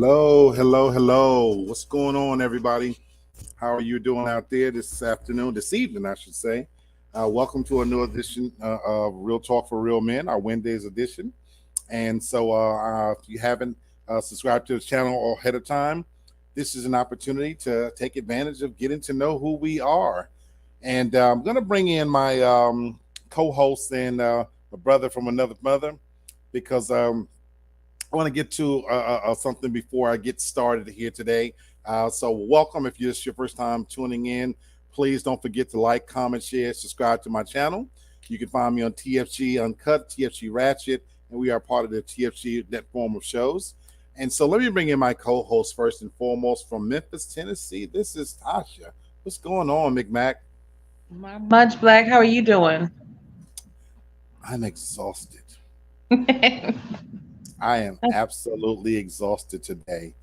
Hello, hello, hello. What's going on, everybody? How are you doing out there this afternoon, this evening, I should say? Welcome to a new edition of Real Talk for Real Men, our Wednesdays edition. And so, if you haven't subscribed to the channel all ahead of time, this is an opportunity to take advantage of getting to know who we are. And I'm going to bring in my co-host and my brother from another mother because I want to get to something before I get started here today. So, welcome if it's your first time tuning in. Please don't forget to like, comment, share, subscribe to my channel. You can find me on TFG Uncut, TFG Ratchet, and we are part of the TFG network of shows. And so, let me bring in my co-host first and foremost from Memphis, Tennessee. This is Tasha. What's going on, McMac? Not much, Black. How are you doing? I'm exhausted. That's I am absolutely exhausted today.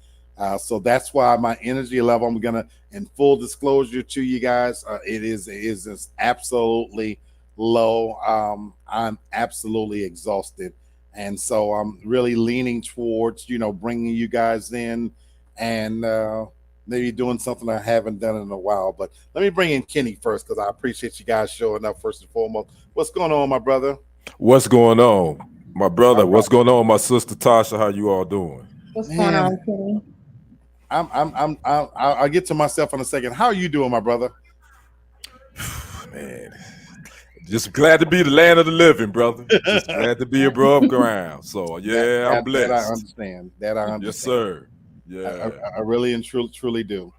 So that's why my energy level, I'm gonna, in full disclosure to you guys, it is just absolutely low. I'm absolutely exhausted, and so I'm really leaning towards bringing you guys in and maybe doing something I haven't done in a while. But let me bring in Kenny first because I appreciate you guys showing up first and foremost. What's going on, my brother? What's going on, my brother? All What's right, going on, my sister Tasha? How you all doing? what's going man. on, Kenny. I'll get to myself in a second. How are you doing, my brother? Man, just glad to be the land of the living, brother. Just glad to be above ground. So that yeah, I'm that I blessed. understand. That I Yes, understand. sir. I, I, Yeah. I really and truly do.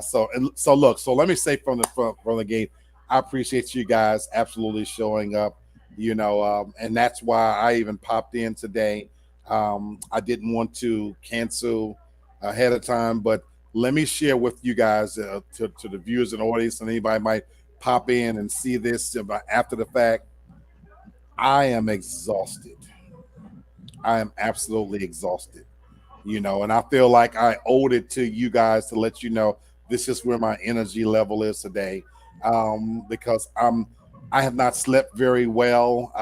So look. So let me say from the gate, I appreciate you guys absolutely showing up. And that's why I even popped in today. I didn't want to cancel ahead of time, but let me share with you guys to the viewers and audience, and anybody might pop in and see this after the fact. I am exhausted. I am absolutely exhausted. And I feel like I owed it to you guys to let you know this is where my energy level is today, because I have not slept very well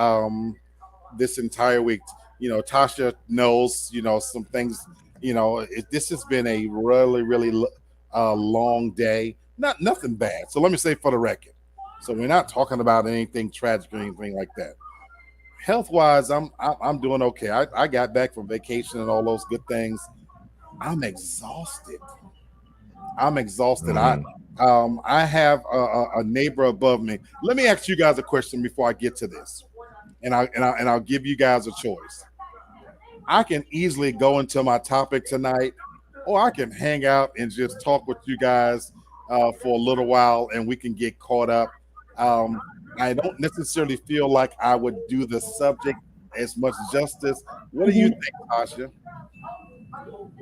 this entire week. Tasha knows some things. This has been a really long day. Nothing bad. So let me say for the record. So we're not talking about anything tragic or anything like that. Health wise, I'm doing okay. I got back from vacation and all those good things. I'm exhausted. I'm exhausted. Mhm. I have a neighbor above me. Let me ask you guys a question before I get to this, and I'll give you guys a choice. I can easily go into my topic tonight, or I can hang out and just talk with you guys for a little while, and we can get caught up. Um, I don't necessarily feel like I would do the subject as much justice. What do you Mhm. think, Tasha?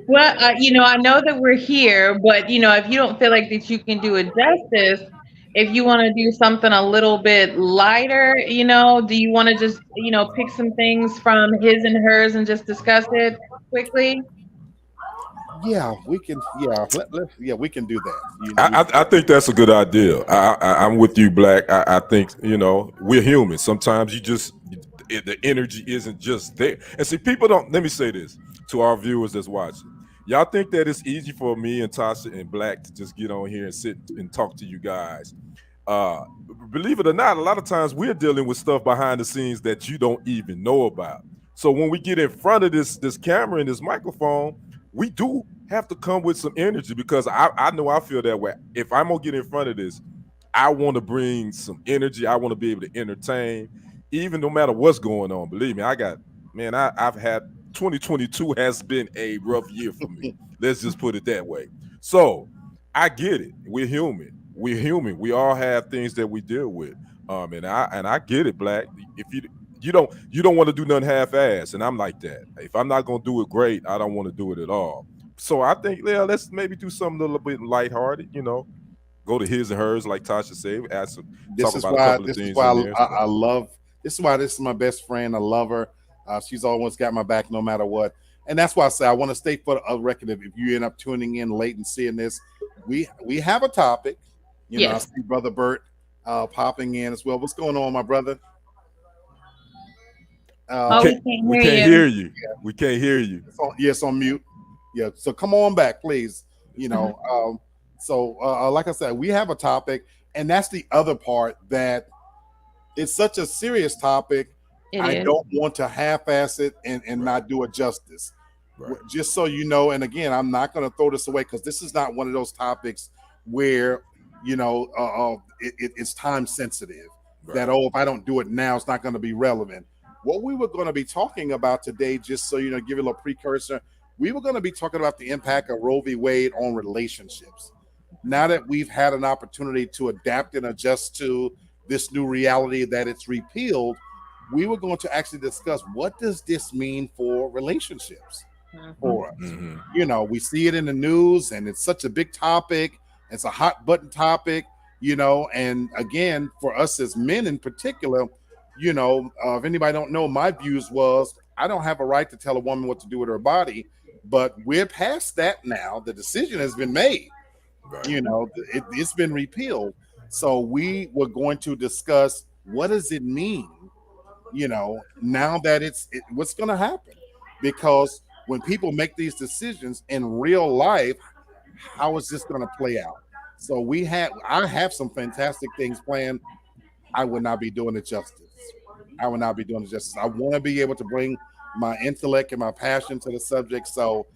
Well, I know that we're here, but if you don't feel like that you can do it justice, if you want to do something a little bit lighter, do you want to just, pick some things from his and hers and just discuss it quickly? Yeah, we can. Yeah, we can do that. I think that's a good idea. I'm with you, Black. I think we're human. Sometimes the energy isn't just there. And see, people don't. Let me say this to our viewers that's watching. Y'all think that it's easy for me and Tasha and Black to just get on here and sit and talk to you guys. Uh, Believe it or not, a lot of times we're dealing with stuff behind the scenes that you don't even know about. So when we get in front of this camera and this microphone, we do have to come with some energy because I know I feel that way. If I'm gonna get in front of this, I want to bring some energy. I want to be able to entertain, even no matter what's going on. Believe me, I've had 2022 has been a rough year for me. Let's just put it that way. So I get it. We're human. We're human. We all have things that we deal with. And I get it, Black. If you don't want to do nothing half-ass, and I'm like that. If I'm not gonna do it great, I don't want to do it at all. So I think, yeah, let's maybe do something a little bit lighthearted. Go to his and hers, like Tasha said. This Talk is about a why. couple of This is things why in there. I So love. This is why this is my best friend. I love her. She's always got my back no matter what. And that's why I say I want to state for a record. If you end up tuning in late and seeing this, we have a topic. I Yes. see Brother Bert popping in as well. What's going on, my brother? we Oh, Uh, we can't can't we hear can't you. hear you. We can't hear you. it's on, yes, on mute. Yeah. So come on back, please. You know. Like I said, we have a topic, and that's the other part that it's such a serious topic. It I is. don't want to half-ass it and Right. not do it justice. Right. Just so you know, and again, I'm not going to throw this away because this is not one of those topics where it's time sensitive. Right. That if I don't do it now, it's not going to be relevant. What we were going to be talking about today, just so you know, give you a little precursor, we were going to be talking about the impact of Roe v. Wade on relationships. Now that we've had an opportunity to adapt and adjust to this new reality that it's repealed, we were going to actually discuss what does this mean for relationships Mhm. for us. Hmm. You know, we see it in the news and it's such a big topic. It's a hot button topic, you know, and again, for us as men in particular, if anybody don't know, my views was I don't have a right to tell a woman what to do with her body, but we're past that now. The decision has been made. Right. It's been repealed. So we were going to discuss what does it mean, now that what's going to happen, because when people make these decisions in real life, how is this going to play out? So I have some fantastic things planned. I would not be doing it justice. I would not be doing it justice. I want to be able to bring my intellect and my passion to the subject. So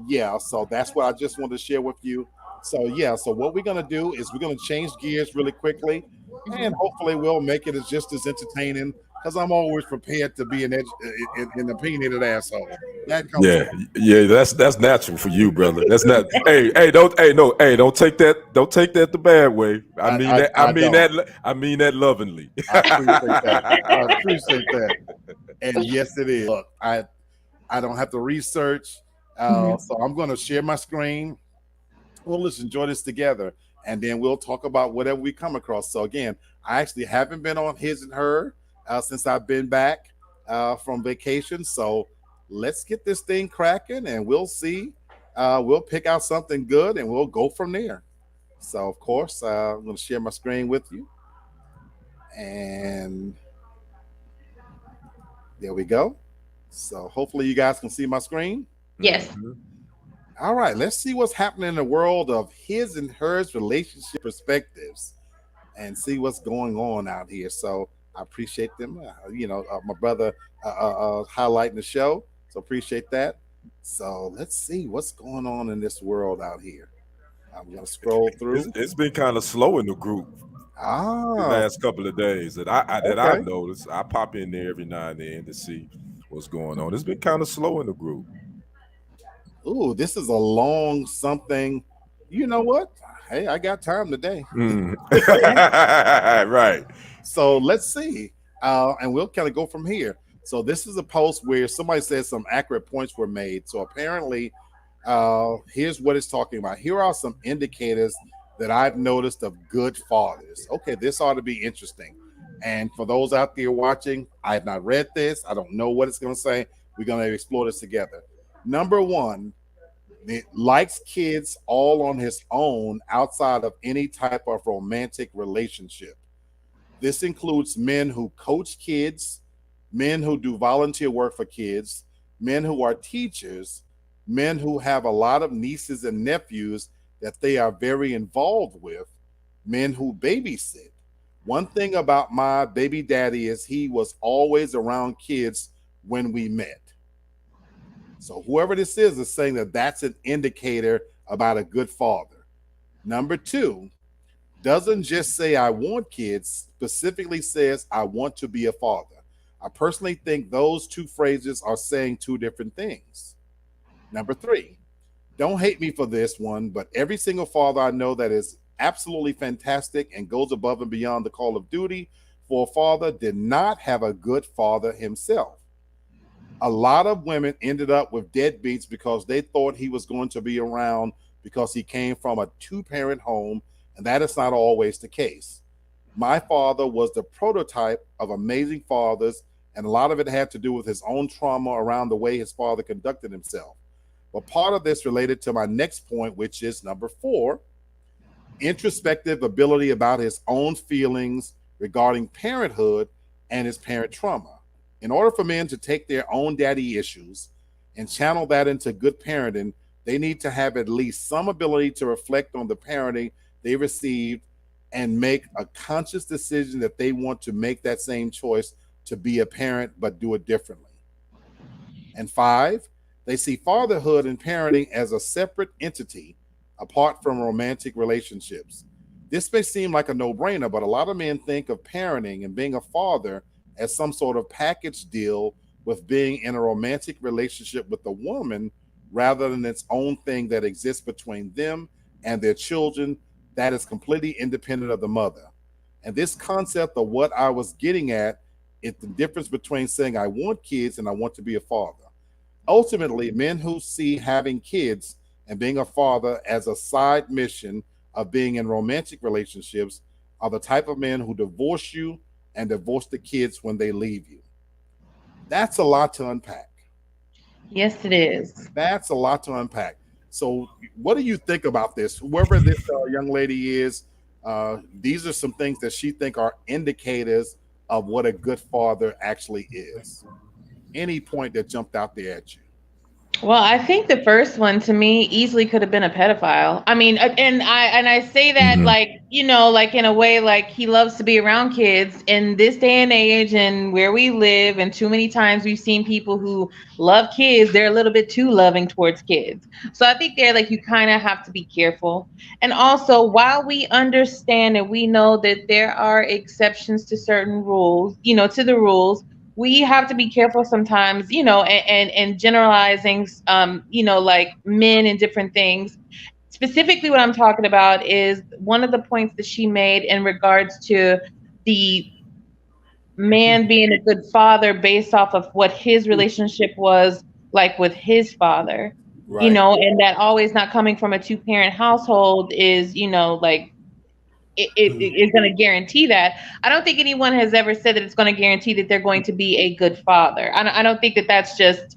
yeah, so that's what I just wanted to share with you. So yeah, so what we're gonna do is we're gonna change gears really quickly, and Mhm. hopefully we'll make it as just as entertaining. Because I'm always prepared to be an opinionated asshole. That comes Yeah, with yeah, that's natural for you, brother. That's not. Don't take that. Don't take that the bad way. I mean that. I I mean don't. that. I mean that lovingly. I appreciate that. I appreciate that. And yes, it is. Look, I don't have to research. Mhm. So I'm going to share my screen. Well, let's enjoy this together, and then we'll talk about whatever we come across. So again, I actually haven't been on his and her since I've been back from vacation. So let's get this thing cracking, and we'll see. We'll pick out something good, and we'll go from there. So of course, I'm going to share my screen with you, and there we go. So hopefully you guys can see my screen. Yes. Mhm. All right, let's see what's happening in the world of his and hers relationship perspectives and see what's going on out here. So I appreciate them. My brother highlighting the show. So appreciate that. So let's see what's going on in this world out here. I'm going to scroll through. It's been kind of slow in the group the Ah, last couple of days that I've okay. noticed. I pop in there every now and then to see what's going on. It's been kind of slow in the group. Ooh, this is a long something. You know what? Hey, I got time today. Mm. Yeah. Right. So let's see. And we'll kind of go from here. So this is a post where somebody says some accurate points were made. So apparently, here's what it's talking about. Here are some indicators that I've noticed of good fathers. Okay, this ought to be interesting. And for those out there watching, I have not read this. I don't know what it's going to say. We're going to explore this together. Number one, it likes kids all on his own outside of any type of romantic relationship. This includes men who coach kids, men who do volunteer work for kids, men who are teachers, men who have a lot of nieces and nephews that they are very involved with, men who babysit. One thing about my baby daddy is he was always around kids when we met. So whoever this is saying that that's an indicator about a good father. Number two, doesn't just say I want kids, specifically says I want to be a father. I personally think those two phrases are saying two different things. Number three, don't hate me for this one, but every single father I know that is absolutely fantastic and goes above and beyond the call of duty for a father did not have a good father himself. A lot of women ended up with deadbeats because they thought he was going to be around because he came from a two-parent home, and that is not always the case. My father was the prototype of amazing fathers, and a lot of it had to do with his own trauma around the way his father conducted himself. But part of this related to my next point, which is number four, introspective ability about his own feelings regarding parenthood and his parent trauma. In order for men to take their own daddy issues and channel that into good parenting, They need to have at least some ability to reflect on the parenting they received and make a conscious decision that they want to make that same choice to be a parent but do it differently. And five, they see fatherhood and parenting as a separate entity apart from romantic relationships. This may seem like a no brainer, but a lot of men think of parenting and being a father as some sort of package deal with being in a romantic relationship with a woman rather than its own thing that exists between them and their children that is completely independent of the mother. And this concept of what I was getting at is the difference between saying I want kids and I want to be a father. Ultimately, men who see having kids and being a father as a side mission of being in romantic relationships are the type of men who divorce you and divorce the kids when they leave you. That's a lot to unpack. Yes, it is. That's a lot to unpack. So, what do you think about this? Whoever this young lady is, these are some things that she think are indicators of what a good father actually is. Any point that jumped out there at you? Well, I think the first one to me easily could have been a pedophile. I mean, and I say that Hmm. like, like in a way like he loves to be around kids in this day and age and where we live, and too many times we've seen people who love kids, they're a little bit too loving towards kids. So I think there like you kind of have to be careful. And also, while we understand and we know that there are exceptions to certain rules, to the rules, we have to be careful sometimes, and generalizing, like men and different things. Specifically, what I'm talking about is one of the points that she made in regards to the man being a good father based off of what his relationship was like with his father, Right. and that always not coming from a two-parent household is, like it is going to guarantee that. I don't think anyone has ever said that it's going to guarantee that they're going to be a good father. I don't think that that's just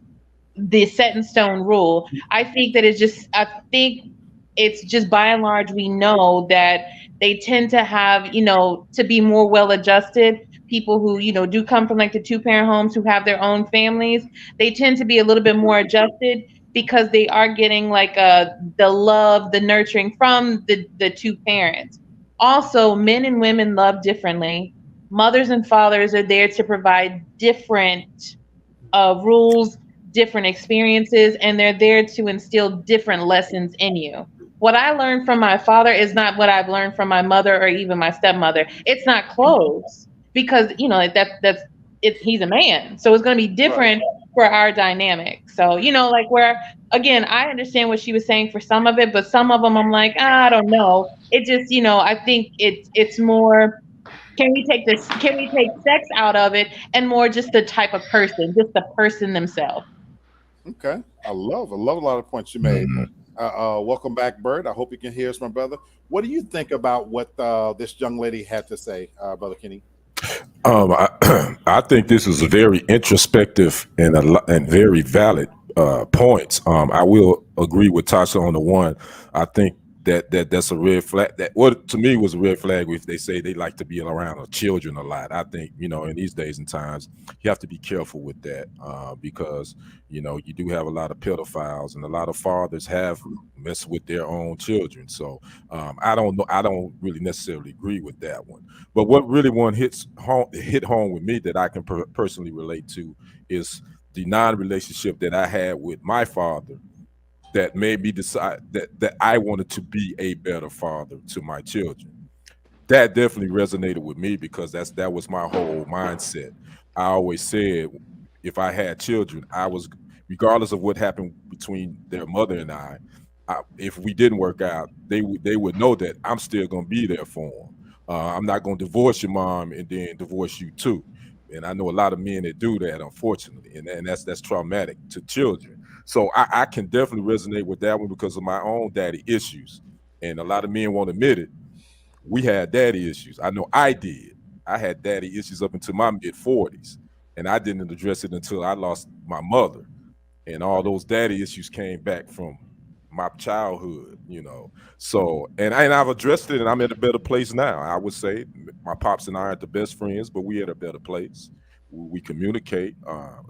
the set in stone rule. I think it's just by and large, we know that they tend to have, to be more well adjusted. People who, do come from like the two parent homes who have their own families, they tend to be a little bit more adjusted because they are getting like the love, the nurturing from the two parents. Also, men and women love differently. Mothers and fathers are there to provide different rules, different experiences, and they're there to instill different lessons in you. What I learned from my father is not what I've learned from my mother or even my stepmother. It's not close because that's he's a man, so it's going to be Right. different for our dynamic. So like where again, I understand what she was saying for some of it, but some of them I'm like, I don't know. It just I think it's more, can we take sex out of it and more just the type of person, just the person themselves. Okay. I love a lot of points you made. Hmm. Welcome back, Bert. I hope you can hear us, my brother. What do you think about what this young lady had to say, Brother Kenny? I think this is a very introspective and and very valid points. I will agree with Tasha on the one. I think that's a red flag. That what to me was a red flag if they say they like to be around children a lot. I think in these days and times you have to be careful with that because you do have a lot of pedophiles and a lot of fathers have messed with their own children. So I don't know. I don't really necessarily agree with that one. But what really hit home with me that I can personally relate to is the non-relationship that I had with my father that made me decide that I wanted to be a better father to my children. That definitely resonated with me because that was my whole mindset. I always said if I had children, I was regardless of what happened between their mother and if we didn't work out, they would know that I'm still gonna be there for them. I'm not gonna divorce your mom and then divorce you too. And I know a lot of men that do that, unfortunately, and that's traumatic to children. So I can definitely resonate with that one because of my own daddy issues, and a lot of men won't admit it. We had daddy issues. I know I did. I had daddy issues up until my mid 40s, and I didn't address it until I lost my mother, and all those daddy issues came back from my childhood. So and I've addressed it, and I'm at a better place now. I would say my pops and I aren't the best friends, but we at a better place. We communicate.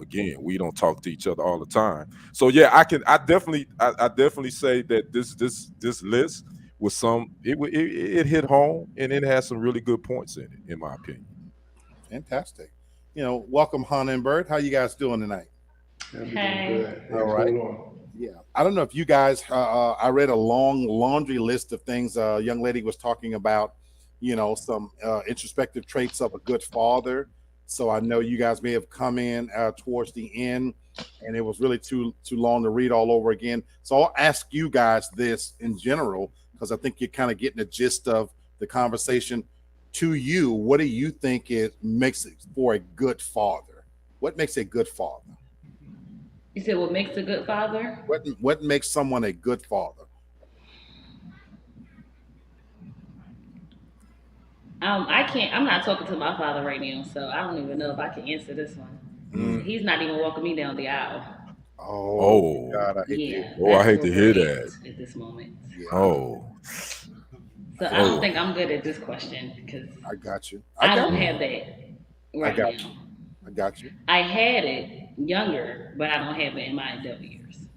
Again, we don't talk to each other all the time. So yeah, I definitely say that this list was it hit home, and it has some really good points in it, in my opinion. Fantastic. Welcome, Hannah and Bert. How you guys doing tonight? Yeah, we're doing Hey. good. Hey, All what's right. going on? Yeah, I don't know if you guys. I read a long laundry list of things. A young lady was talking about, some introspective traits of a good father. So I know you guys may have come in towards the end, and it was really too long to read all over again. So I'll ask you guys this in general because I think you're kind of getting the gist of the conversation. To you, what do you think it makes it for a good father? What makes a good father? You said what makes a good father? What makes someone a good father? I can't. I'm not talking to my father right now, so I don't even know if I can answer this one. Mm. He's not even walking me down the aisle. Oh Oh, God, I hate to hear. Yeah, oh, I that's hate where to we're hear that. at this moment. Yeah, Oh, So I don't oh, think I'm good at this question because I got you. I I got don't you. have mm, that I right got you. now. I got you. I had it younger, but I don't have it in my adult years.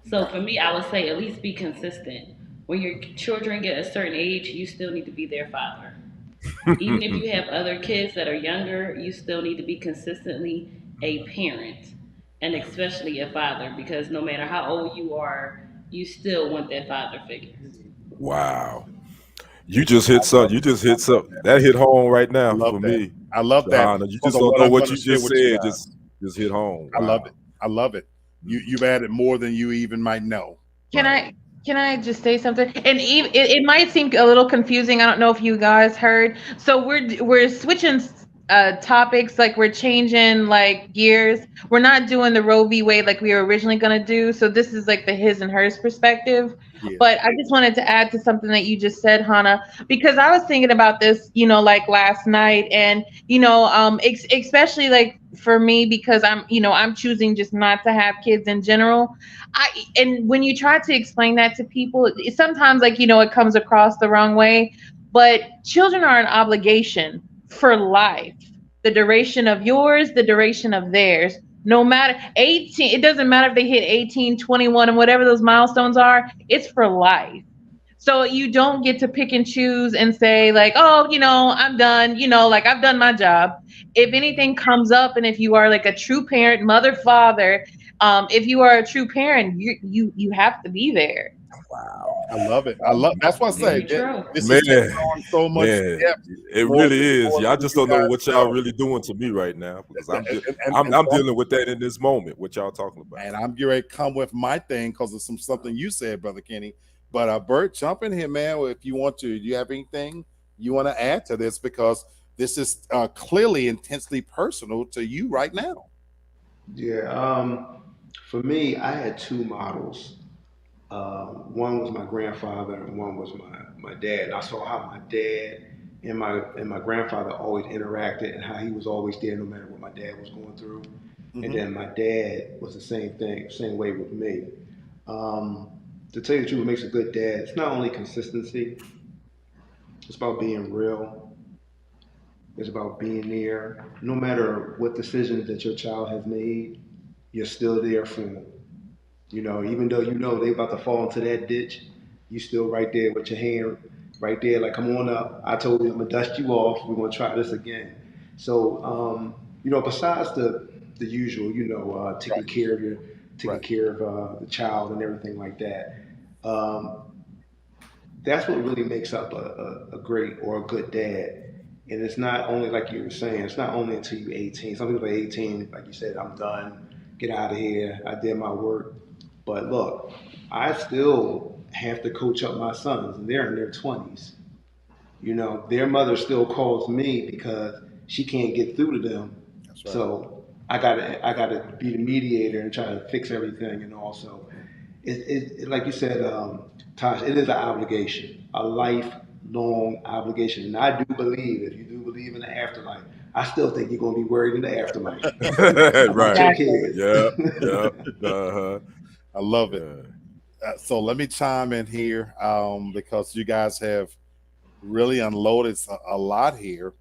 So Got for me, I would say at least be consistent. When your children get a certain age, you still need to be their father. Even if you have other kids that are younger, you still need to be consistently a parent and especially a father because no matter how old you are, you still want that father figure. wow. You just hit I love something. You that. just I hit love something that. that hit home right I now love for that. me, I love that Shahana. You because just of don't what know I'm what going to you share just with you said. guys. Just hit home. I love it. Wow. I love it. Mm, You've added more than you even might know. Can right. I just say something? And it might seem a little confusing. I don't know if you guys heard. So we're switching topics, like we're changing like gears. We're not doing the Roe v. Wade like we were originally gonna do. So this is like the his and hers perspective. Yeah. But I just wanted to add to something that you just said, Hannah, because I was thinking about this, like last night, and especially like for me because I'm choosing just not to have kids in general. And when you try to explain that to people, sometimes like it comes across the wrong way. But children are an obligation for life, the duration of yours, the duration of theirs. No matter 18, it doesn't matter if they hit 18, 21, and whatever those milestones are, it's for life. So you don't get to pick and choose and say like, oh, I'm done, like I've done my job. If anything comes up, and if you are like a true parent, mother, father, if you are a true parent, you have to be there. Wow. I love it. I love. That's what I say. Very true. This is taking Man, on so much man, depth, it more really is. more Y'all than just you don't know guys what y'all know. really doing to me right now because And I'm dealing with that in this moment. What y'all talking about? and I'm getting ready to come with my thing because of something you said, Brother Kenny. But Bert, jump in here, man. If you want to, do you have anything you want to add to this? Because this is clearly intensely personal to you right now. Yeah, for me, I had two models. One was my grandfather, and one was my dad. And I saw how my dad and my grandfather always interacted, and how he was always there no matter what my dad was going through. And Hmm. then my dad was the same thing, same way with me. Um, to tell you the truth, what makes a good dad, it's not only consistency, it's about being real. It's about being there. No matter what decisions that your child has made, you're still there for them. Even though you know they about to fall into that ditch, you still right there with your hand right there, like, come on up. I told you I'm gonna dust you off. We're gonna try this again. So, besides the usual, taking Right, care of taking right. care of the child and everything like that. Um, that's what really makes up a great or a good dad. And it's not only like you were saying, it's not only until you're 18. Some people are 18, like you said, I'm done, get out of here, I did my work. But look, I still have to coach up my sons, and they're in their 20s. Their mother still calls me because she can't get through to them. That's right. So I gotta be the mediator and try to fix everything. And also, like you said, Tosh, it is an obligation, a lifelong obligation. And I do believe, if you do believe in the afterlife, I still think you're gonna be worried in the afterlife about Right. your Exactly. kids. Yeah. Yeah. Uh-huh. I love it. Yeah. So let me chime in here because you guys have really unloaded a lot here.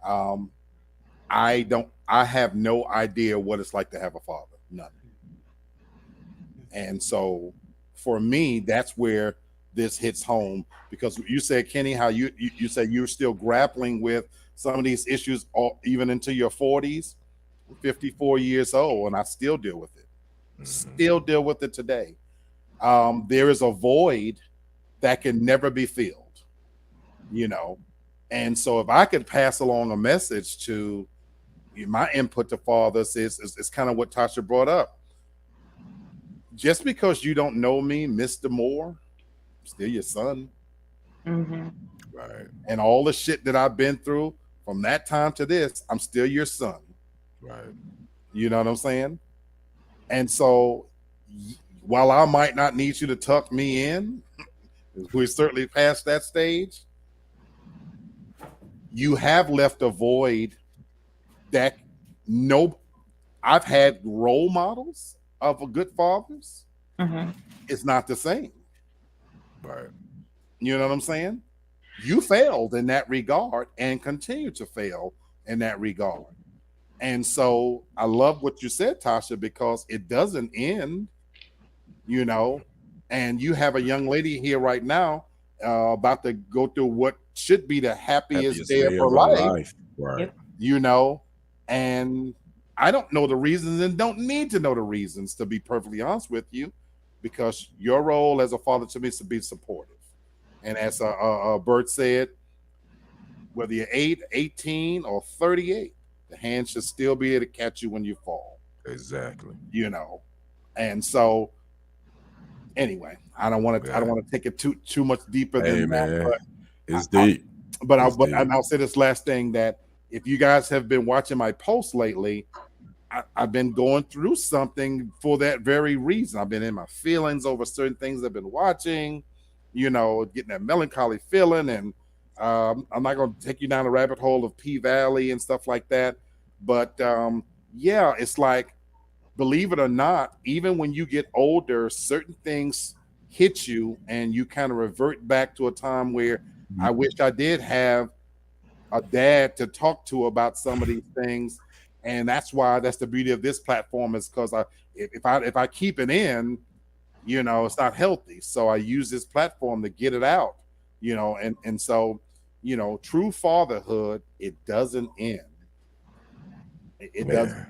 Um, I have no idea what it's like to have a father. None. And so for me, that's where this hits home because you said, Kenny, how you said you're still grappling with some of these issues even into your 40s. I'm 54 years old and I still deal with it. Still deal with it today. There is a void that can never be filled, you know. And so if I could pass along a message to my input to fathers is kind of what Tasha brought up. Just because you don't know me, Mr. Moore, I'm still your son. Mm-hmm. Right. And all the shit that I've been through from that time to this, I'm still your son. Right. You know what I'm saying? And so while I might not need you to tuck me in, we're certainly past that stage. You have left a void that no, I've had role models of a good fathers. Mm-hmm. It's not the same. Right. You know what I'm saying? You failed in that regard and continue to fail in that regard. And so I love what you said, Tasha, because it doesn't end, you know, and you have a young lady here right now about to go through what should be the happiest Happiest day of day her of our life, life. Right. Yep. you know, and I don't know the reasons and don't need to know the reasons, to be perfectly honest with you, because your role as a father to me is to be supportive. And as Bert said, whether you're 8, 18, or 38, the hand should still be able to catch you when you fall, Exactly. you know. And so anyway, I don't want Yeah. to take it too much deeper Hey than that, man, but it's I, deep. It's deep. I'll say this last thing, that if you guys have been watching my posts lately, I've been going through something for that very reason. I've been in my feelings over certain things I've been watching, you know, getting that melancholy feeling. And I'm not going to take you down the rabbit hole of P Valley and stuff like that. But yeah, it's like, believe it or not, even when you get older, certain things hit you and you kind of revert back to a time where I wish I did have a dad to talk to about some of these things. And that's the beauty of this platform, is because if I keep it in, you know, it's not healthy. So I use this platform to get it out, you know, and so, you know, true fatherhood, it doesn't end. It doesn't. Man.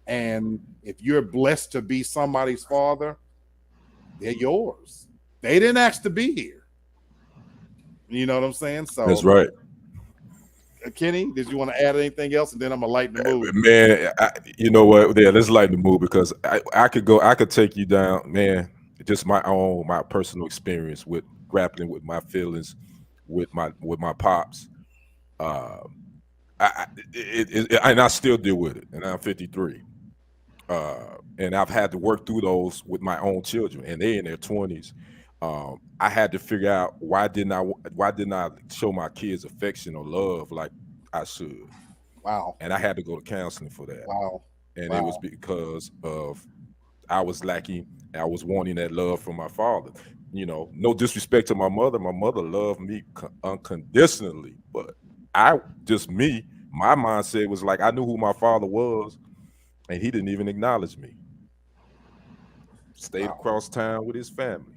And if you're blessed to be somebody's father, they're yours. They didn't ask to be here. You know what I'm saying? That's So right. Kenny, did you want to add anything else? And then I'm gonna lighten the mood. Man, you know what? Yeah, let's lighten the mood because I could take you down, man. Just my personal experience with grappling with my feelings with my pops. Uh, and I still deal with it, and I'm 53. And I've had to work through those with my own children, and they in their 20s. I had to figure out why didn't I show my kids affection or love like I should, Wow. and I had to go to counseling for that. Wow. And it was Wow. because of I was lacking. I was wanting that love from my father. You know, no disrespect to my mother. My mother loved me unconditionally, but my mindset was like I knew who my father was, and he didn't even acknowledge me. Stayed Wow. across town with his family.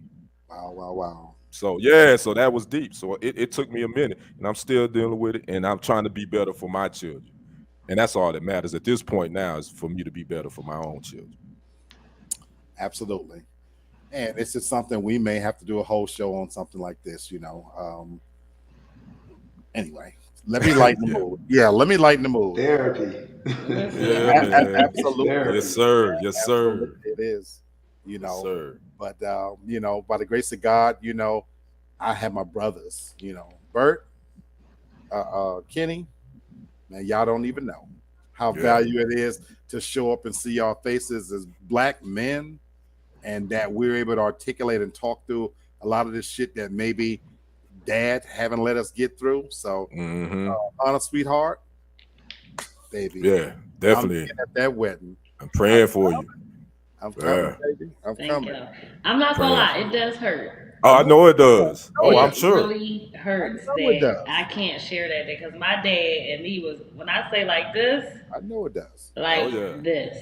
Wow. Wow. Wow. So yeah, so that was deep. So it took me a minute, and I'm still dealing with it, and I'm trying to be better for my children. And that's all that matters at this point now, is for me to be better for my own children. Absolutely. And it's just something we may have to do a whole show on, something like this, you know. Anyway, let me lighten the Yeah. mood. Yeah, let me lighten the mood. Therapy. Yeah, Listen. man. It's Absolutely. Yes, therapy. sir. Yes, Absolutely. sir. It is, you Yes, know. sir. But you know, by the grace of God, you know, I have my brothers, you know, Bert, Kenny, man, y'all don't even know how Yeah. valuable it is to show up and see y'all faces as black men, and that we're able to articulate and talk through a lot of this shit that maybe dad haven't let us get through. So, Hmm. honest sweetheart, baby, Yeah, I'm definitely. being at that wedding. I'm I'm praying for you. I'm coming, Yeah. baby. I'm Thank coming. you. I'm not gonna Praying lie, for it you. does hurt. Oh, I I know, know it I does. know Oh, it I'm does. It sure. really I hurts know it that I does. can't share that because my dad and me was when I say I know it does. Oh yeah, like this.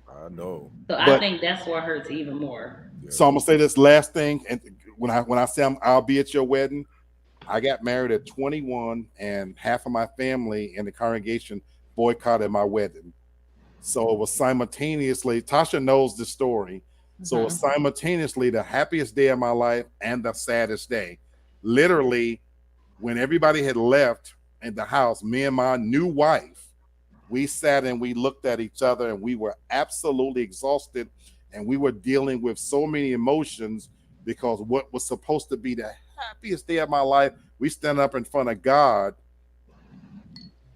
I know. So I But think that's what hurts even more. Yeah. so I'm gonna say this last thing, and when I say I'll be at your wedding, I got married at 21, and half of my family in the congregation boycotted my wedding. So it was simultaneously. Tasha knows the story. So it was Mhm. simultaneously the happiest day of my life and the saddest day. Literally, when everybody had left in the house, me and my new wife, we sat and we looked at each other and we were absolutely exhausted and we were dealing with so many emotions because what was supposed to be the happiest day of my life, we stand up in front of God.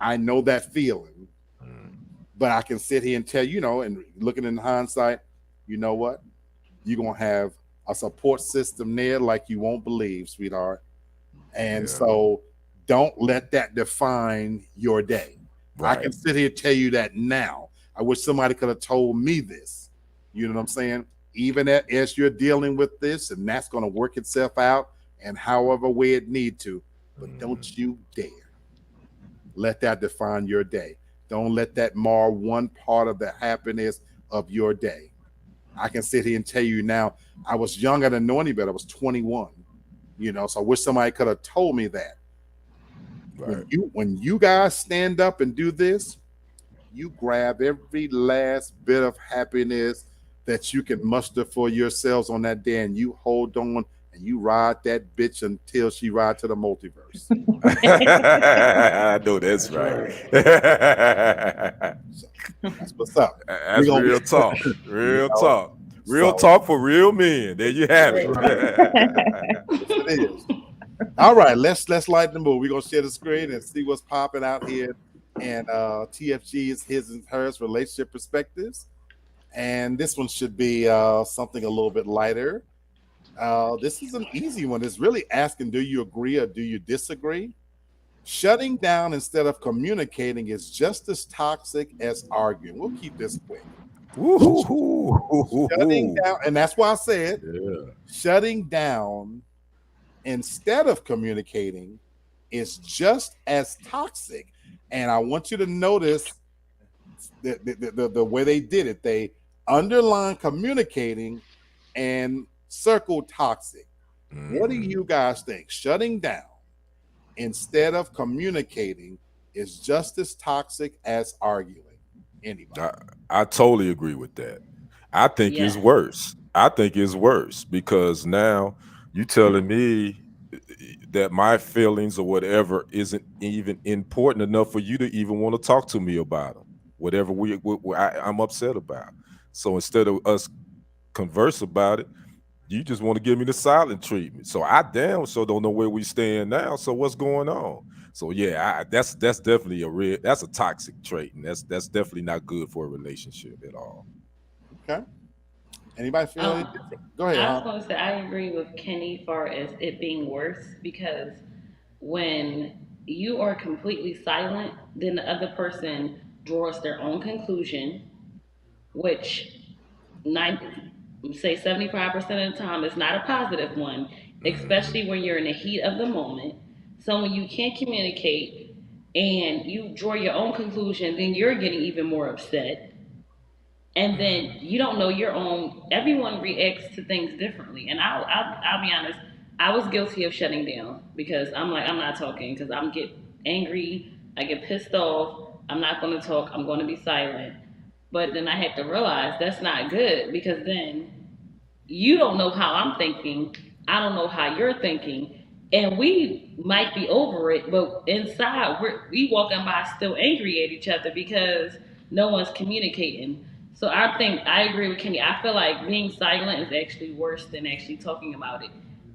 I know that feeling, Mm, but I can sit here and tell you, and looking in hindsight, you know what? You're gonna have a support system there like you won't believe, sweetheart. And yeah. so don't let that define your day. I Right. can sit here and tell you that now. I wish somebody could have told me this. You know what I'm saying? Even as you're dealing with this, and that's going to work itself out, and however way it need to. But Mm, don't you dare let that define your day. Don't let that mar one part of the happiness of your day. I can sit here and tell you now, I was young, I didn't know any better. I was 21. So I wish somebody could have told me that right. when you guys stand up and do this, you grab every last bit of happiness that you can muster for yourselves on that day, and you hold on and you ride that bitch until she ride to the multiverse. I know that's That's right. right. So that's what's up. We're That's gonna, real talk. you Real know. talk. Real So talk for real men. There you have That's it. right. yes, it is. All right, let's lighten the mood. We're gonna share the screen and see what's popping out here, and TFG's his and hers relationship perspectives. And this one should be something a little bit lighter. This is an easy one. It's really asking, do you agree or do you disagree? Shutting down instead of communicating is just as toxic as arguing. We'll keep this quick. Shutting Woo-hoo-hoo. down, and that's why I said Yeah. shutting down instead of communicating is just as toxic. And I want you to notice the way they did it. They underline communicating and circle toxic. What do Mhm. you guys think? Shutting down instead of communicating is just as toxic as arguing. Anybody? I, I totally agree with that. I think it's Yes. worse. I think it's worse because now you telling me that my feelings or whatever isn't even important enough for you to even want to talk to me about them. Whatever I'm upset about. So instead of us converse about it, you just want to give me the silent treatment. So I damn so don't know where we stand now. So what's going on? So yeah, that's definitely that's a toxic trait, and that's definitely not good for a relationship at all. Okay. Anybody feel any Um, different? Go ahead, I huh? was going to say I agree with Kenny far as it being worse because when you are completely silent, then the other person draws their own conclusion, which nine, say 75% of the time is not a positive one, Mhm. especially when you're in the heat of the moment. So when you can't communicate and you draw your own conclusion, then you're getting even more upset, and then you don't know your own. Everyone reacts to things differently, and I'll be honest, I was guilty of shutting down because I'm like, I'm not talking because I'm get angry, I get pissed off, I'm not going to talk, I'm going to be silent. But then I had to realize that's not good because then you don't know how I'm thinking. I don't know how you're thinking. And we might be over it, but inside we walking by still angry at each other because no one's communicating. So I think I agree with Kenny. I feel like being silent is actually worse than actually talking about it.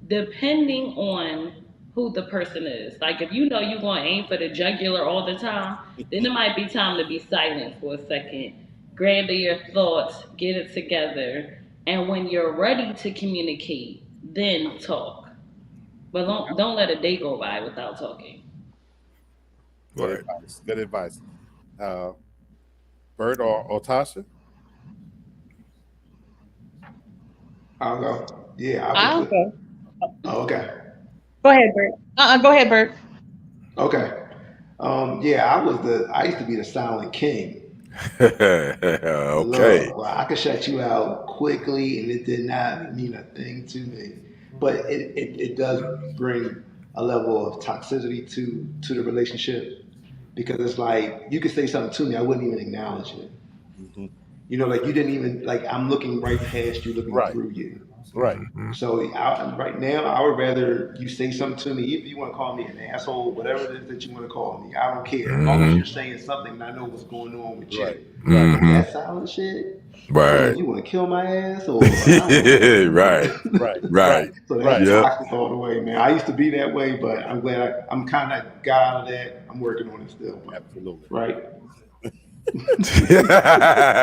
Depending on who the person is. Like if you know you're going to aim for the jugular all the time, then it might be time to be silent for a second. Gather your thoughts, get it together, and when you're ready to communicate, then talk. But don't let a day go by without talking. Good Right. advice. Good advice. Uh, Bert or Tasha? I'll go. Yeah, I would I'll put go. Oh, okay. Go ahead, Bert. Go ahead, Bert. Okay. Yeah, I used to be the silent king. Okay. Look, well, I could shut you out quickly, and it did not mean a thing to me. But it does bring a level of toxicity to the relationship because it's like you could say something to me, I wouldn't even acknowledge it. Hmm. Like you didn't even like I'm looking right past you, looking Right. through you. Right. So right now, I would rather you say something to me. If you want to call me an asshole, whatever it is that you want to call me, I don't care. As long as you're Hmm. saying something and I know what's going on with Right. you. Right. But Hmm. that silent shit, I don't know if Right. you want to kill my ass or I don't know. Right. Right. Right. Right. So that's Right. Yep. toxic all the way, man. I used to be that way, but I'm glad I'm kind of got out of that. I'm working on it still, but Absolutely. right.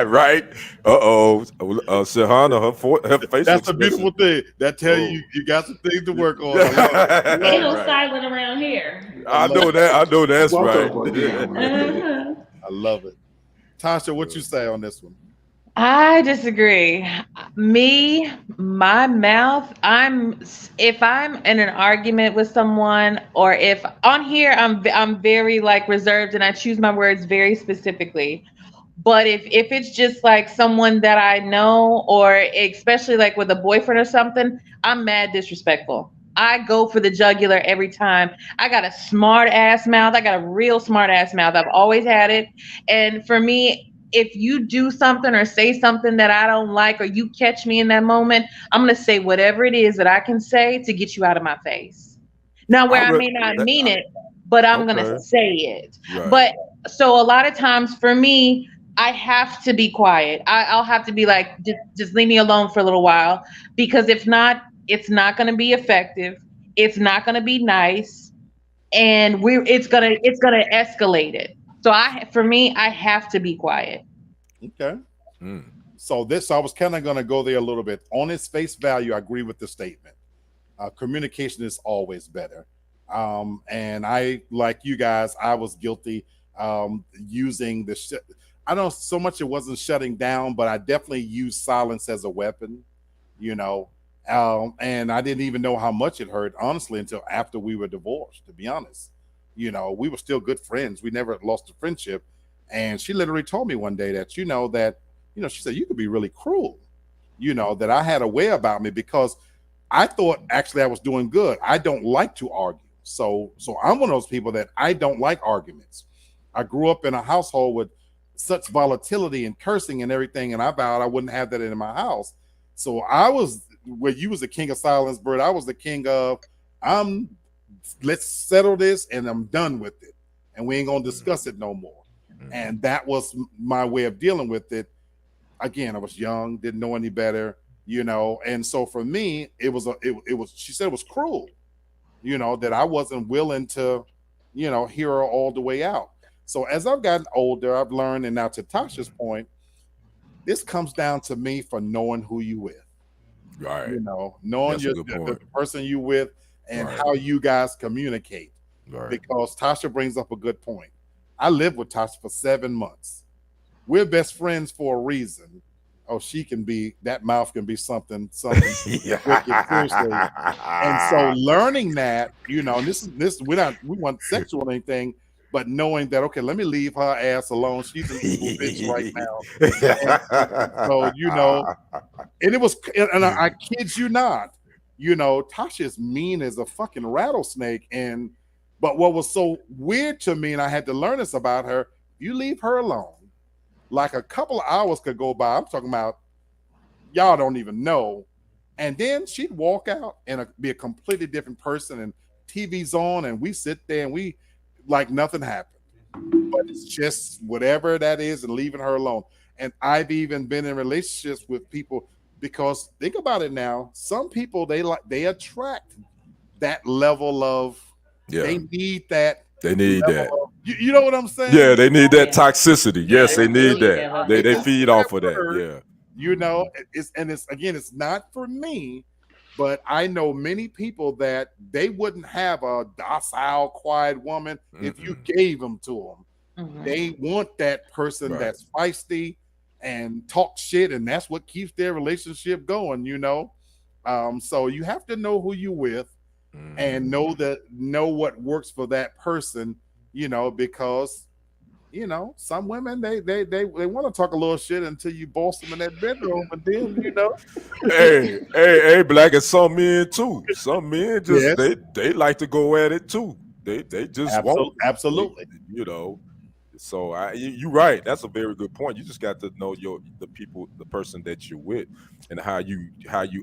Right. Uh-oh. Shahana, her facial That's the expression. beautiful thing. That tell Oh. you got some things to work on. I love it. I Ain't love no it. Right. silent around here. I I love know it. that. I know that's Well, I'm right. talking about Dion when I did it. Uh-huh. I love it. Tasha, what you say on this one? I disagree. Me, my mouth, if I'm in an argument with someone or if on here I'm very like reserved and I choose my words very specifically. But if it's just like someone that I know or especially like with a boyfriend or something, I'm mad disrespectful. I go for the jugular every time. I got a smart ass mouth. I got a real smart ass mouth. I've always had it. And for me, if you do something or say something that I don't like or you catch me in that moment, I'm going to say whatever it is that I can say to get you out of my face. Now, I where I read may not that. mean it, but I'm going to Okay. say it. Right. But so a lot of times for me, I have to be quiet. I'll have to be like, just leave me alone for a little while because if not, it's not going to be effective. It's not going to be nice, and it's gonna escalate it. So for me, I have to be quiet. Okay. Mm. So I was kind of going to go there a little bit. On its face value, I agree with the statement. Communication is always better. And I, like you guys, I was guilty using the. I don't so much it wasn't shutting down, but I definitely used silence as a weapon. You know, and I didn't even know how much it hurt, honestly, until after we were divorced. To be honest, we were still good friends. We never lost a friendship. And she literally told me one day that she said you could be really cruel. That I had a way about me because I thought actually I was doing good. I don't like to argue. So I'm one of those people that I don't like arguments. I grew up in a household with such volatility and cursing and everything, and I vowed I wouldn't have that in my house. So I was where you was the king of silence, Bird. I was the king of I'm let's settle this and I'm done with it. And we ain't gonna discuss it no more. Mm. And that was my way of dealing with it. Again, I was young, didn't know any better, and so for me it was she said it was cruel, that I wasn't willing to hear her all the way out. So as I've gotten older, I've learned, and now to Tasha's point, this comes down to me for knowing who you with, Right. knowing That's a your good the point. person you with and Right. how you guys communicate. Right. Because Tasha brings up a good point. I lived with Tasha for 7 months. We're best friends for a reason. Oh, she can be that mouth can be something wicked, seriously. And so learning that, and this we weren't sexual or anything, but knowing that, okay, let me leave her ass alone. She's an evil bitch right now. And so, and it was, and I kid you not, Tasha is mean as a fucking rattlesnake. But what was so weird to me, and I had to learn this about her, you leave her alone, like a couple of hours could go by. I'm talking about y'all don't even know. And then she'd walk out and be a completely different person, and TV's on, and we sit there and we like nothing happened. But it's just whatever that is and leaving her alone. And I've even been in relationships with people because think about it now. Some people they attract that level of Yeah. they need that They need level that. of you know what I'm Yeah, saying? they need Oh that yeah. toxicity. Yeah, Yes, they they need need that. that I They level hate they to of say feed that off of that. word, Yeah. it's again, it's not for me, but I know many people that they wouldn't have a docile, quiet woman if you Mm-mm. gave them to them. Mhm. They want that person Right. that's feisty and talk shit, and that's what keeps their relationship going. So you have to know who you with and Mhm. know what works for that person, because some women they want to talk a little shit until you boss them in that bedroom, and then Hey, Black, and some men too. Some men just yes, they like to go at it too. They just won't. absolutely, They, absolutely, you know. So you're right. That's a very good point. You just got to know the people, the person that you're with, and how you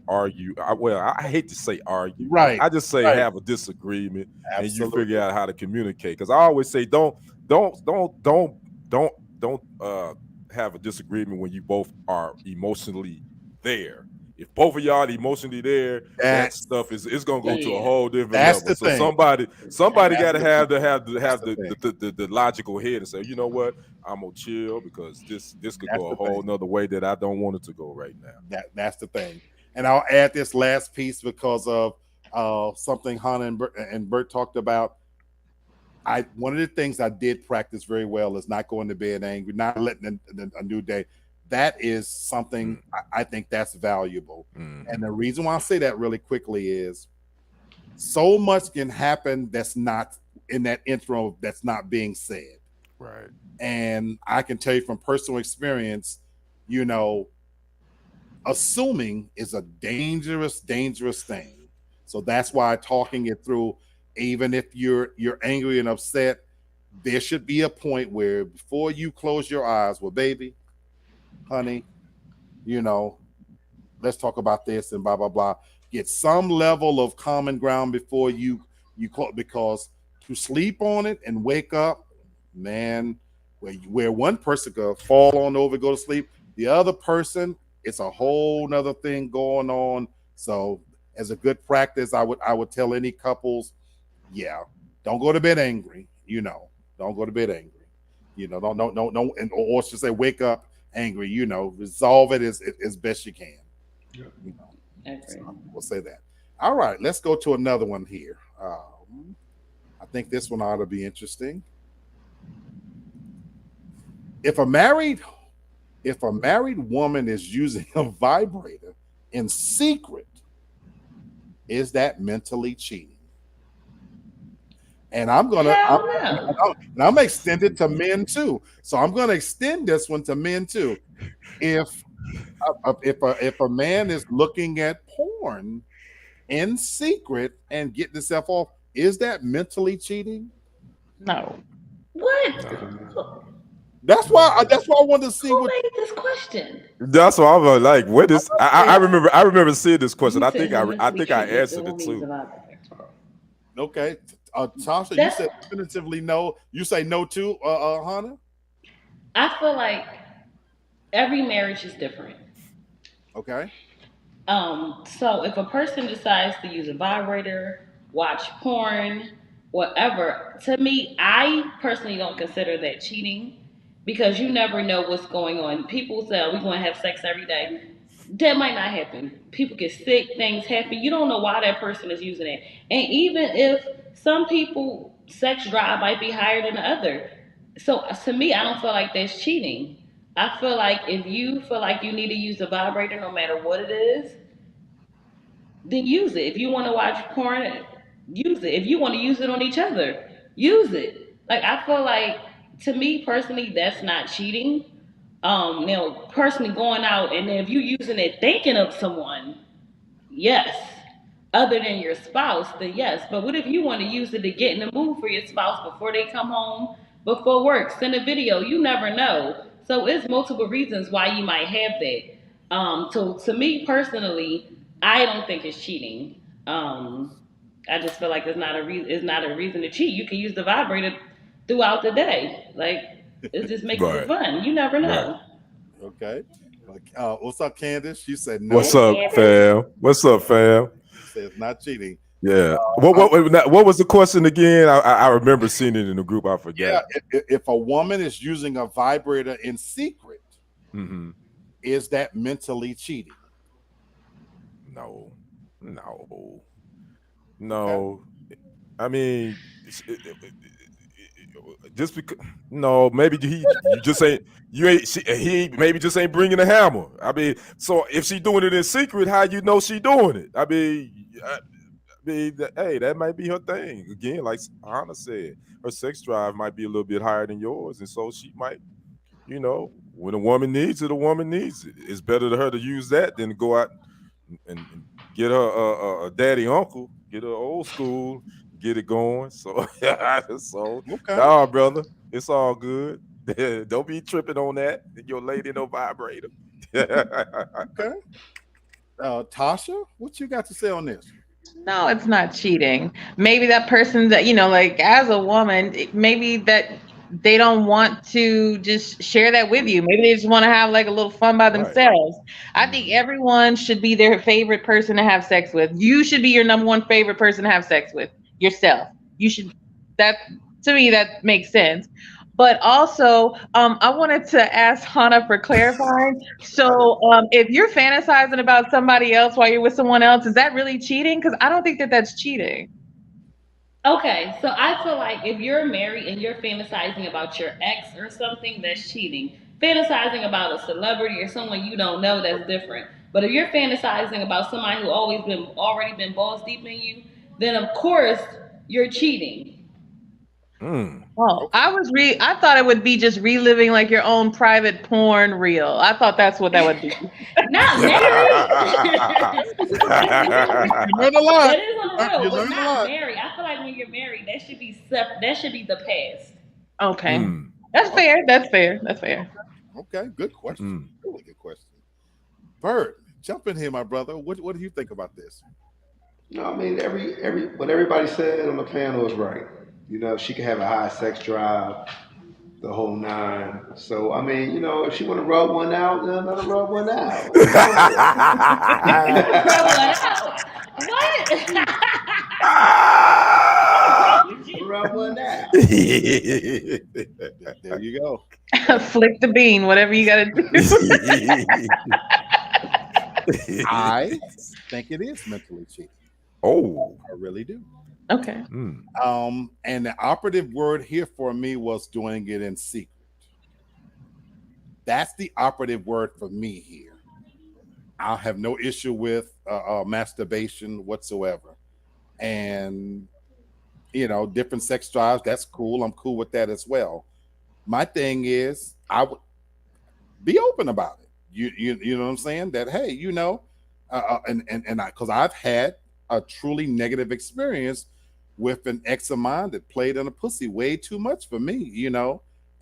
argue. I hate to say argue. right, I just say right, have a disagreement, and you figure absolutely. out how to communicate. Because I always say don't have a disagreement when you both are emotionally there. If both of y'all are emotionally there, that That's stuff is gonna go to a Yeah, whole different that's level. the So thing. somebody That's got to the have thing. to have to That's have the thing. the logical head and say, you know what, I'm gonna chill because this could That's go a the whole thing. nother way that I don't want it to go right now. That's the thing. And I'll add this last piece because of something Hannah and Bert talked about. I One of the things I did practice very well is not going to bed angry, not letting a new day. That is something I think that's valuable. And Mm-hmm. the reason why I say that really quickly is so much can happen that's not in that intro that's not being said. Right. And I can tell you from personal experience, you know, assuming is a dangerous, dangerous thing. So that's why talking it through, even if you're angry and upset, there should be a point where before you close your eyes, well, baby, honey, you know, let's talk about this and blah blah blah. Get some level of common ground before you close, because to sleep on it and wake up, man, where one person could fall on over, go to sleep, the other person, it's a whole nother thing going on. So as a good practice, I would tell any couples, yeah, don't go to bed angry. Don't go to bed angry. Don't, or should say, wake up angry. Resolve it as best you can. Yeah. You know, I so agree. we'll say that. All right, let's go to another one here. I think this one ought to be interesting. If a married if a married woman is using a vibrator in secret, is that mentally cheating? And Hell no. I'm gonna extend it to men too. So I'm gonna extend this one to men too. If if a man is looking at porn in secret and getting himself off, is that mentally cheating? No. What? No. Who, That's why I wanted to see who what. made this question? That's why I'm like, what is? I remember seeing this question. You I said think who I mentally think I cheating and answered still it don't use a too. vibrator. Okay, Tasha, you That's. said definitively no. You say no too, Hannah. I feel like every marriage is different. Okay, So if a person decides to use a vibrator, watch porn, whatever, to me, I personally don't consider that cheating because you never know what's going on. People say, oh, we're going to have sex every day. That might not happen. People get sick, things happen. You don't know why that person is using it. And even if some people, sex drive might be higher than the other. So to me, I don't feel like that's cheating. I feel like if you feel like you need to use a vibrator no matter what it is, then use it. If you want to watch porn, use it. If you want to use it on each other, use it. Like I feel like to me personally, that's not cheating. Personally going out and if you using it thinking of someone, yes. Other than your spouse, then yes. But what if you want to use it to get in the mood for your spouse before they come home, before work, send a video? You never know. So it's multiple reasons why you might have that. So to me personally, I don't think it's cheating. I just feel like it's not a reason to cheat. You can use the vibrator throughout the day. Like it just makes it Right. fun. You never Right. know. okay. What's up, Candace? You said What's no. Hey up, Candace. fam? What's up, fam? You said it's not cheating. Yeah. Um, What was the question again? I remember seeing it in the group. I yeah, forgot. if a woman is using a vibrator in secret, Hmm. is that mentally cheating? No, no, Okay. no. I mean, just because no, maybe you just ain't you ain't he maybe just ain't bringing a hammer. I mean, so if she doing it in secret, how you know she doing it? Hey, that might be her thing. Again, like Hannah said, her sex drive might be a little bit higher than yours, and so she might, when a woman needs it, a woman needs it. It's better to her to use that than to go out and get her a daddy uncle, get her old school, get it going. So, so Okay. nah, brother, it's all good. Don't be tripping on that. Your lady no vibrator. Okay. Tasha, what you got to say on this? No, it's not cheating. Maybe that person that, like as a woman, maybe that they don't want to just share that with you. Maybe they just want to have like a little fun by Right. themselves. I think everyone should be their favorite person to have sex with. You should be your number one favorite person to have sex with yourself. You should, that to me, that makes sense. But also, I wanted to ask Hannah for clarifying. So, if you're fantasizing about somebody else while you're with someone else, is that really cheating? Because I don't think that that's cheating. Okay, so I feel like if you're married and you're fantasizing about your ex or something, that's cheating. Fantasizing about a celebrity or someone you don't know, that's different. But if you're fantasizing about somebody who already been balls deep in you, then of course you're cheating. Oh, Okay. I thought it would be just reliving like your own private porn reel. I thought that's what that would be. Not married. You learn a lot. That is on the You real, but learn a not lot. married. I feel like when you're married, that should be the past. Okay. That's fair. That's fair. That's fair. Okay. Good question. Really good question. Bert, jump in here, my brother. What do you think about this? No, I mean every what everybody said on the panel is right. She can have a high sex drive, the whole nine. So I mean, if she want to rub one out, then let her rub one out. Rub one out. What? What's wrong with you? Rub one out. There you go. Flick the bean, whatever you got to do. I think it is mentally cheating. Oh, I really do. Okay. And the operative word here for me was doing it in secret. That's the operative word for me here. I'll have no issue with masturbation whatsoever. And different sex drives, that's cool. I'm cool with that as well. My thing is, I would be open about it. You know what I'm saying? That hey, and because I've had a truly negative experience with an ex of mine that played in a pussy way too much for me,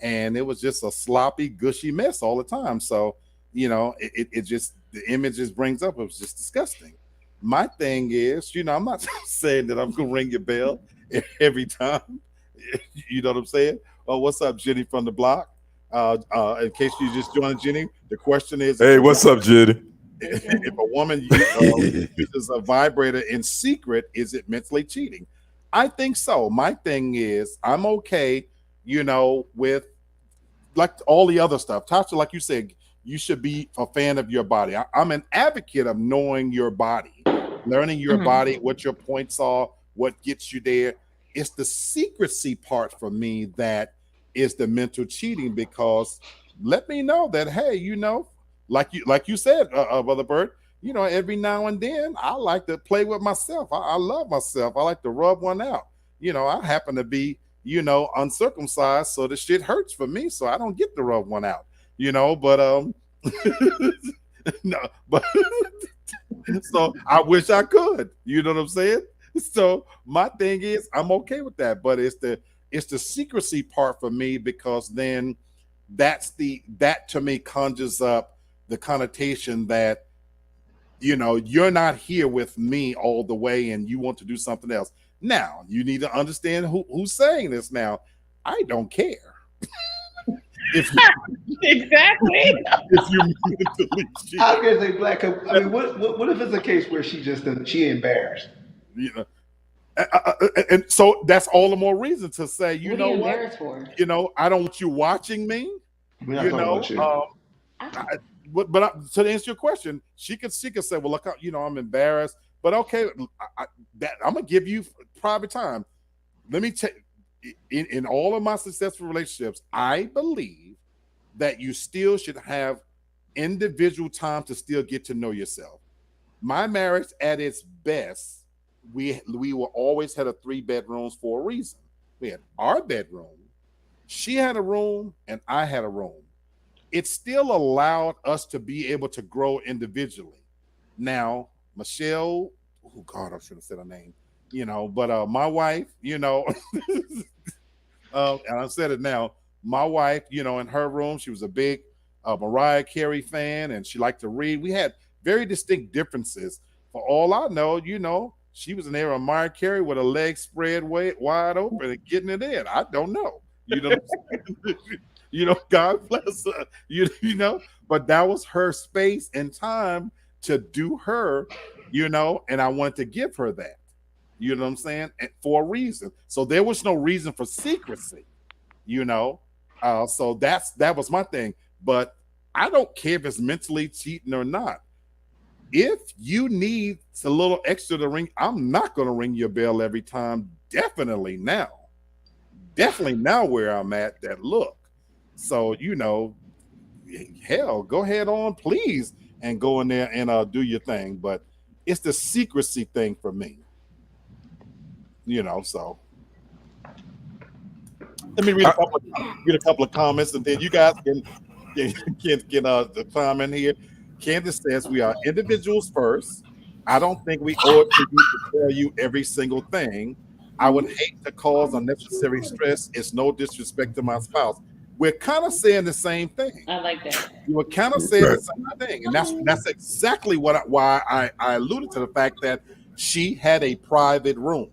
and it was just a sloppy, gushy mess all the time. So, it just the image just brings up, it was just disgusting. My thing is, I'm not saying that I'm gonna ring your bell every time. You know what I'm saying? Oh, what's up, Jenny from the block? In case you just joined, Jenny, the question is: hey, what's up, Jenny? If a woman uses a vibrator in secret, is it mentally cheating? I think so. My thing is, I'm okay, with like all the other stuff. Tasha, like you said, you should be a fan of your body. I'm an advocate of knowing your body, learning your body, what your points are, what gets you there. It's the secrecy part for me that is the mental cheating, because let me know that, hey, like you said, Brother Bert, every now and then I like to play with myself. I love myself. I like to rub one out. I happen to be, uncircumcised, so the shit hurts for me, so I don't get to rub one out. But no, but so I wish I could. You know what I'm saying? So my thing is, I'm okay with that, but it's the secrecy part for me, because then that to me conjures up the connotation that you're not here with me all the way and you want to do something else. Now you need to understand who's saying this. Now I don't care if Exactly. if you mentally cheat. I was gonna say black. I mean, what if it's a case where she embarrassed? you know and so that's all the more reason to say, What are you embarrassed for? I don't want you watching me. We're not talking about you. To answer your question, she could say, well, look, I'm embarrassed, but okay, I'm gonna give you private time. Let me take. in all of my successful relationships, I believe that you still should have individual time to still get to know yourself. My marriage at its best, we were always had a three bedrooms for a reason. We had our bedroom, she had a room, and I had a room. It still allowed us to be able to grow individually. Now, Michelle, oh God, I should have said her name, but my wife, and I said it now. My wife, in her room, she was a big Mariah Carey fan, and she liked to read. We had very distinct differences. For all I know, she was in there on Mariah Carey with her legs spread wide open and getting it in. I don't know. God bless her. But that was her space and time to do her. And I wanted to give her that. You know what I'm saying? And for a reason. So there was no reason for secrecy, so that was my thing. But I don't care if it's mentally cheating or not. If you need a little extra to ring, I'm not going to ring your bell every time. Definitely now where I'm at that look. So, hell, go ahead on, please, and go in there and do your thing. But it's the secrecy thing for me. So let me read a couple of comments, and then you guys can comment here. Candace says we are individuals first. I don't think we owe it to you to tell you every single thing. I would hate to cause unnecessary stress. It's no disrespect to my spouse. We're kind of saying the same thing. I like that. You were kind of saying the same thing, and that's exactly why I alluded to the fact that she had a private room.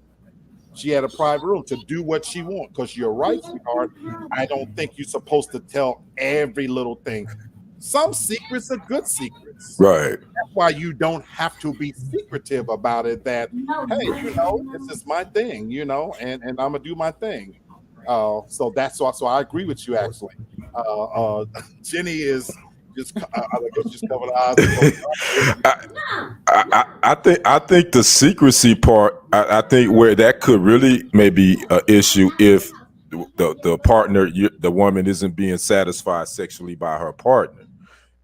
She had a private room to do what she wants. Because you're right, sweetheart. I don't think you're supposed to tell every little thing. Some secrets are good secrets. Right. That's why you don't have to be secretive about it. That, hey, this is my thing, and I'm gonna do my thing. So I agree with you actually. Jenny is just covered eyes. I think the secrecy part. I think where that could really maybe an issue if the partner, the woman, isn't being satisfied sexually by her partner,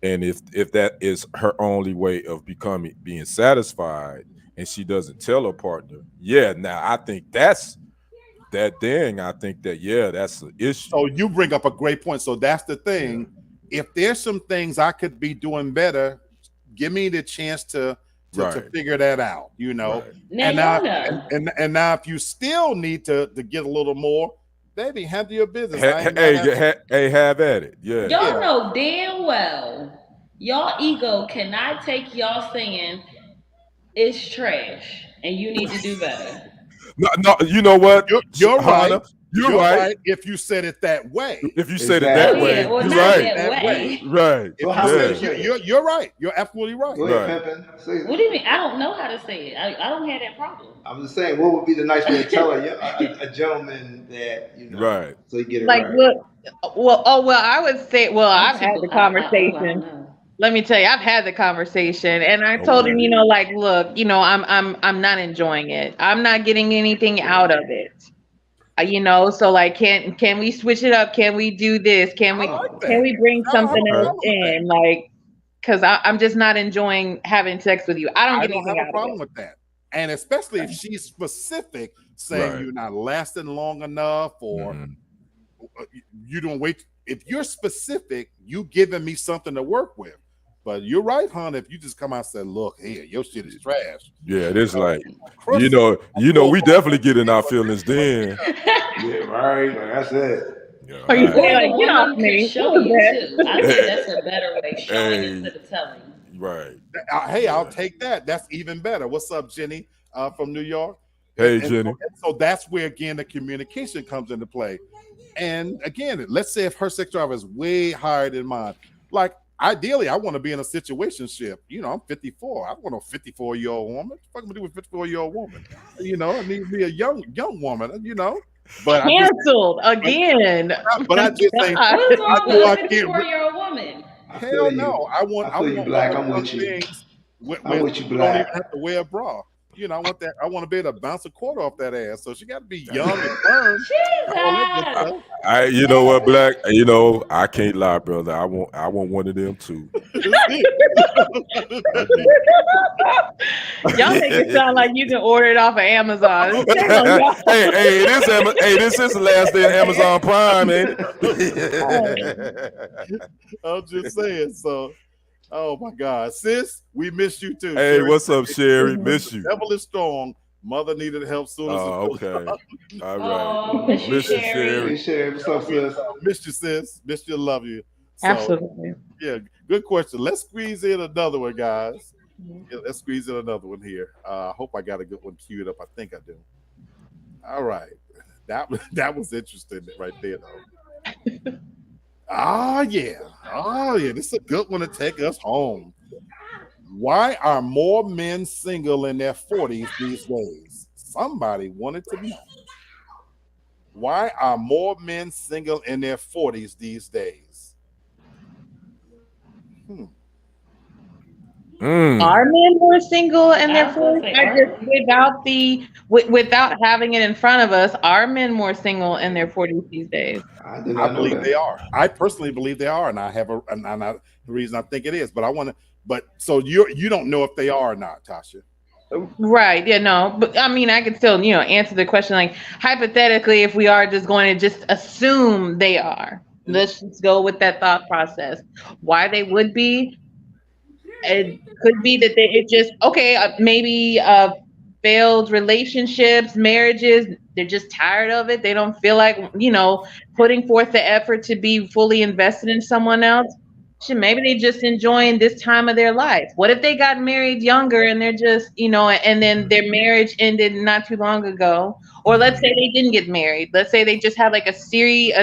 and if that is her only way of being satisfied, and she doesn't tell her partner, now I think that's that thing. I think that that's an issue. So you bring up a great point. So that's the thing. Yeah. If there's some things I could be doing better, give me the chance to figure that out, Right. And now if you still need to get a little more, baby, handle your business. Have at it. Yeah. Y'all know damn well y'all ego cannot take y'all saying it's trash and you need to do better. No, you know what? You're right. You're right. If you said it that way. If you said it that way, well, you're right. That way. Right. You're right. You're absolutely right. What do you mean? I don't know how to say it. I don't have that problem. I'm just saying, what would be the nice way to tell a gentleman that, right? So you get it like, right. I would say, I've had the conversation. Let me tell you, I've had the conversation, and I told him, look, I'm not enjoying it. I'm not getting anything out of it. So like, can we switch it up? Can we do this? Can we bring something else in? Like, because I'm just not enjoying having sex with you. I don't get anything out of it. I don't have a problem with that. And especially if she's specific, saying you're not lasting long enough, or you don't wait. If you're specific, you giving me something to work with. But you're right, hon. If you just come out and say, "Look, here, your shit is trash." Yeah, it is like, we definitely get in our feelings then. Yeah, right. That's it. Yeah, or you say, like, get off me. Show you too. I think that's a better way, showing instead of telling. Right. Hey, I'll take that. That's even better. What's up, Jenny from New York? Hey, Jenny. So that's where, again, the communication comes into play. And again, let's say if her sex drive is way higher than mine, like, ideally, I want to be in a situationship. I'm 54. I want a 54-year-old woman. What the fuck am I do with a 54-year-old woman? I need to be a young woman, But canceled again. But I just think what's wrong with a 54-year-old woman? Hell no. I want you, Black. I'm with you. I'm with you, Black. Don't even have to wear a bra. I want that. I want to be able to bounce a quarter off that ass. So she got to be young and firm, all that good Jesus. stuff. You know what, Black? You know, I can't lie, brother. I want one of them too. I do. Y'all make it sound like you can order it off of Amazon. Shame on hey, y'all. this is the last day of Amazon Prime, ain't Oh, it? I'm just saying. So, oh my God, sis, we missed you too. Hey, Sherry, what's up, Sherry? the Miss you. devil is strong. Mother needed help soon as it Oh, goes. okay. All right. Oh, miss you, Miss you, Sherry. Sherry. Hey Sherry, what's up, sis? Missed you, sis. Missed you. Love you. So, absolutely. yeah, good question. Let's squeeze in another one, guys. Yeah, let's squeeze in another one here. I hope I got a good one queued up. I think I do. All right. That was interesting right there, though. Ah, yeah. Oh, yeah. This is a good one to take us home. Why are more men single in their 40s these days? Somebody wanted to know. Why are more men single in their 40s these days? Hmm. Are Mm. men more single and I was gonna therefore say, I are just without without having it in front of us, are men more single in their 40s these days? I did I not know believe they that. are. I personally believe they are, and I have the reason I think it is. But I want to. But so you don't know if they are or not, Tasha. Right. Yeah, no. But I mean, I could still, answer the question like hypothetically if we are just going to just assume they are. Let's just go with that thought process. Why they would be, it could be that it just okay, maybe failed relationships, marriages, they're just tired of it. They don't feel like, putting forth the effort to be fully invested in someone else. Shit, maybe they just enjoying this time of their life. What if they got married younger and they're just, and then their marriage ended not too long ago? Or let's say they didn't get married. Let's say they just had like a series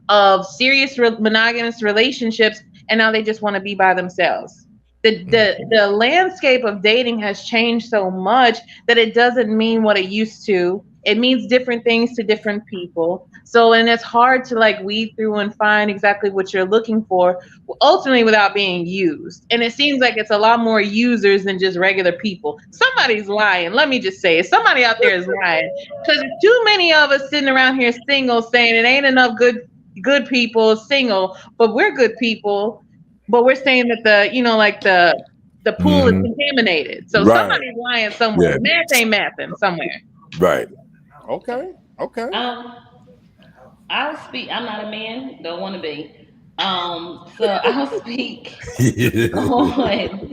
of serious monogamous relationships, and now they just want to be by themselves. The landscape of dating has changed so much that it doesn't mean what it used to. It means different things to different people. So, and it's hard to like weed through and find exactly what you're looking for, ultimately without being used. And it seems like it's a lot more users than just regular people. Somebody's lying. Let me just say it. Somebody out there is lying because too many of us sitting around here single saying it ain't enough good people single, but we're good people, but we're saying that like the pool is Hmm. contaminated. So Right. somebody's lying somewhere. Yeah. Math ain't mathing somewhere. Right. Okay. Okay. um I'll speak. I'm not a man, don't want to be. So I'll speak on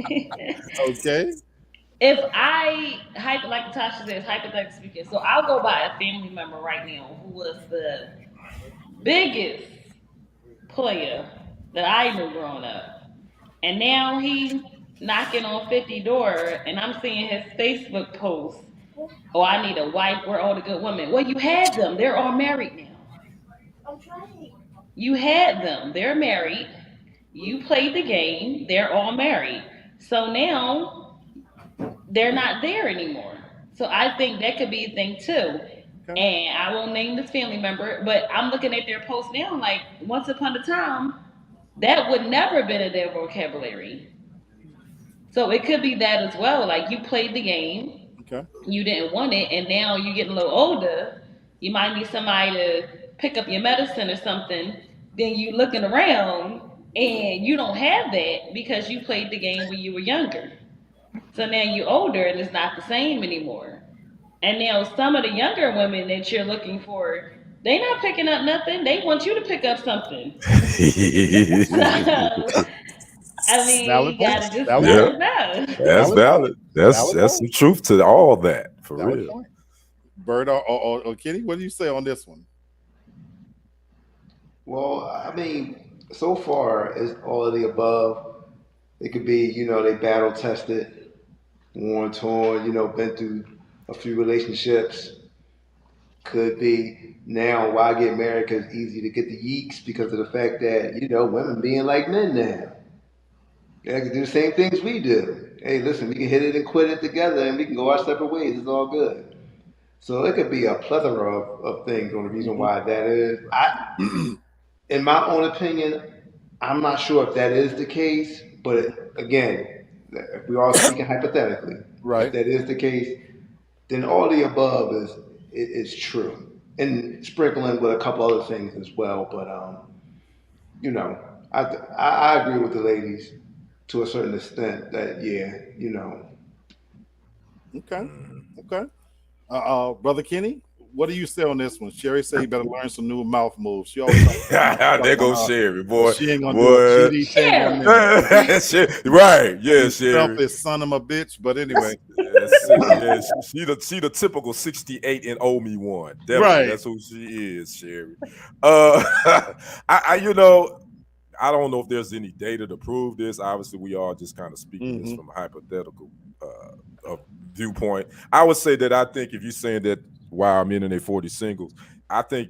Okay. if like Natasha says, hypothetically speaking. So I'll go by a family member right now who was the biggest player that I knew growing up. And now he knocking on 50 door and I'm seeing his Facebook post. Oh, I need a wife. We're all the good women. Well, you had them. They're all married now. You had them. They're married. You played the game. They're all married. So now they're not there anymore. So I think that could be a thing too. Okay. And I won't name this family member, but I'm looking at their post now like once upon a time, that would never have been in their vocabulary. So it could be that as well. Like you played the game, Okay. you didn't want it, and now you getting a little older. You might need somebody to pick up your medicine or something. Then you looking around and you don't have that because you played the game when you were younger. So now you're older and it's not the same anymore. And now some of the younger women that you're looking for, they not picking up nothing. They want you to pick up something. So I mean, Valid you point. gotta just Valid let Yeah, point. us know. that's Valid point. valid. That's Valid that's point. the truth to all that, for Valid real. point. Bird or Kitty, what do you say on this one? Well, I mean, so far as all of the above, it could be, they battle tested, worn torn, been through a few relationships. Could be now why get married because it's easy to get the yeeks because of the fact that, women being like men now. They can do the same things we do. Hey, listen, we can hit it and quit it together and we can go our separate ways. It's all good. So it could be a plethora of things on the reason Mhm. why that is. In my own opinion, I'm not sure if that is the case, but again, If we are speaking hypothetically, if Right. that is the case, then all the above is true, and sprinkling with a couple other things as well. But you know, I agree with the ladies to a certain extent that yeah, Okay. Okay. Brother Kenny, what do you say on this one? Sherry say you better learn some new mouth moves. She always talk There on goes her, Sherry, but boy. she ain't gonna do a Boy. GD thing on Sherry, me. Right. Yeah, You Sherry. selfish son of a bitch. But anyway, That's it. Yeah, she the typical 68 and owe me one. Definitely. right. That's who she is, Sherry. I don't know if there's any data to prove this. Obviously, we are just kind of speaking this Hmm. from a hypothetical viewpoint. I would say that I think if you're saying that while men in their 40 singles, I think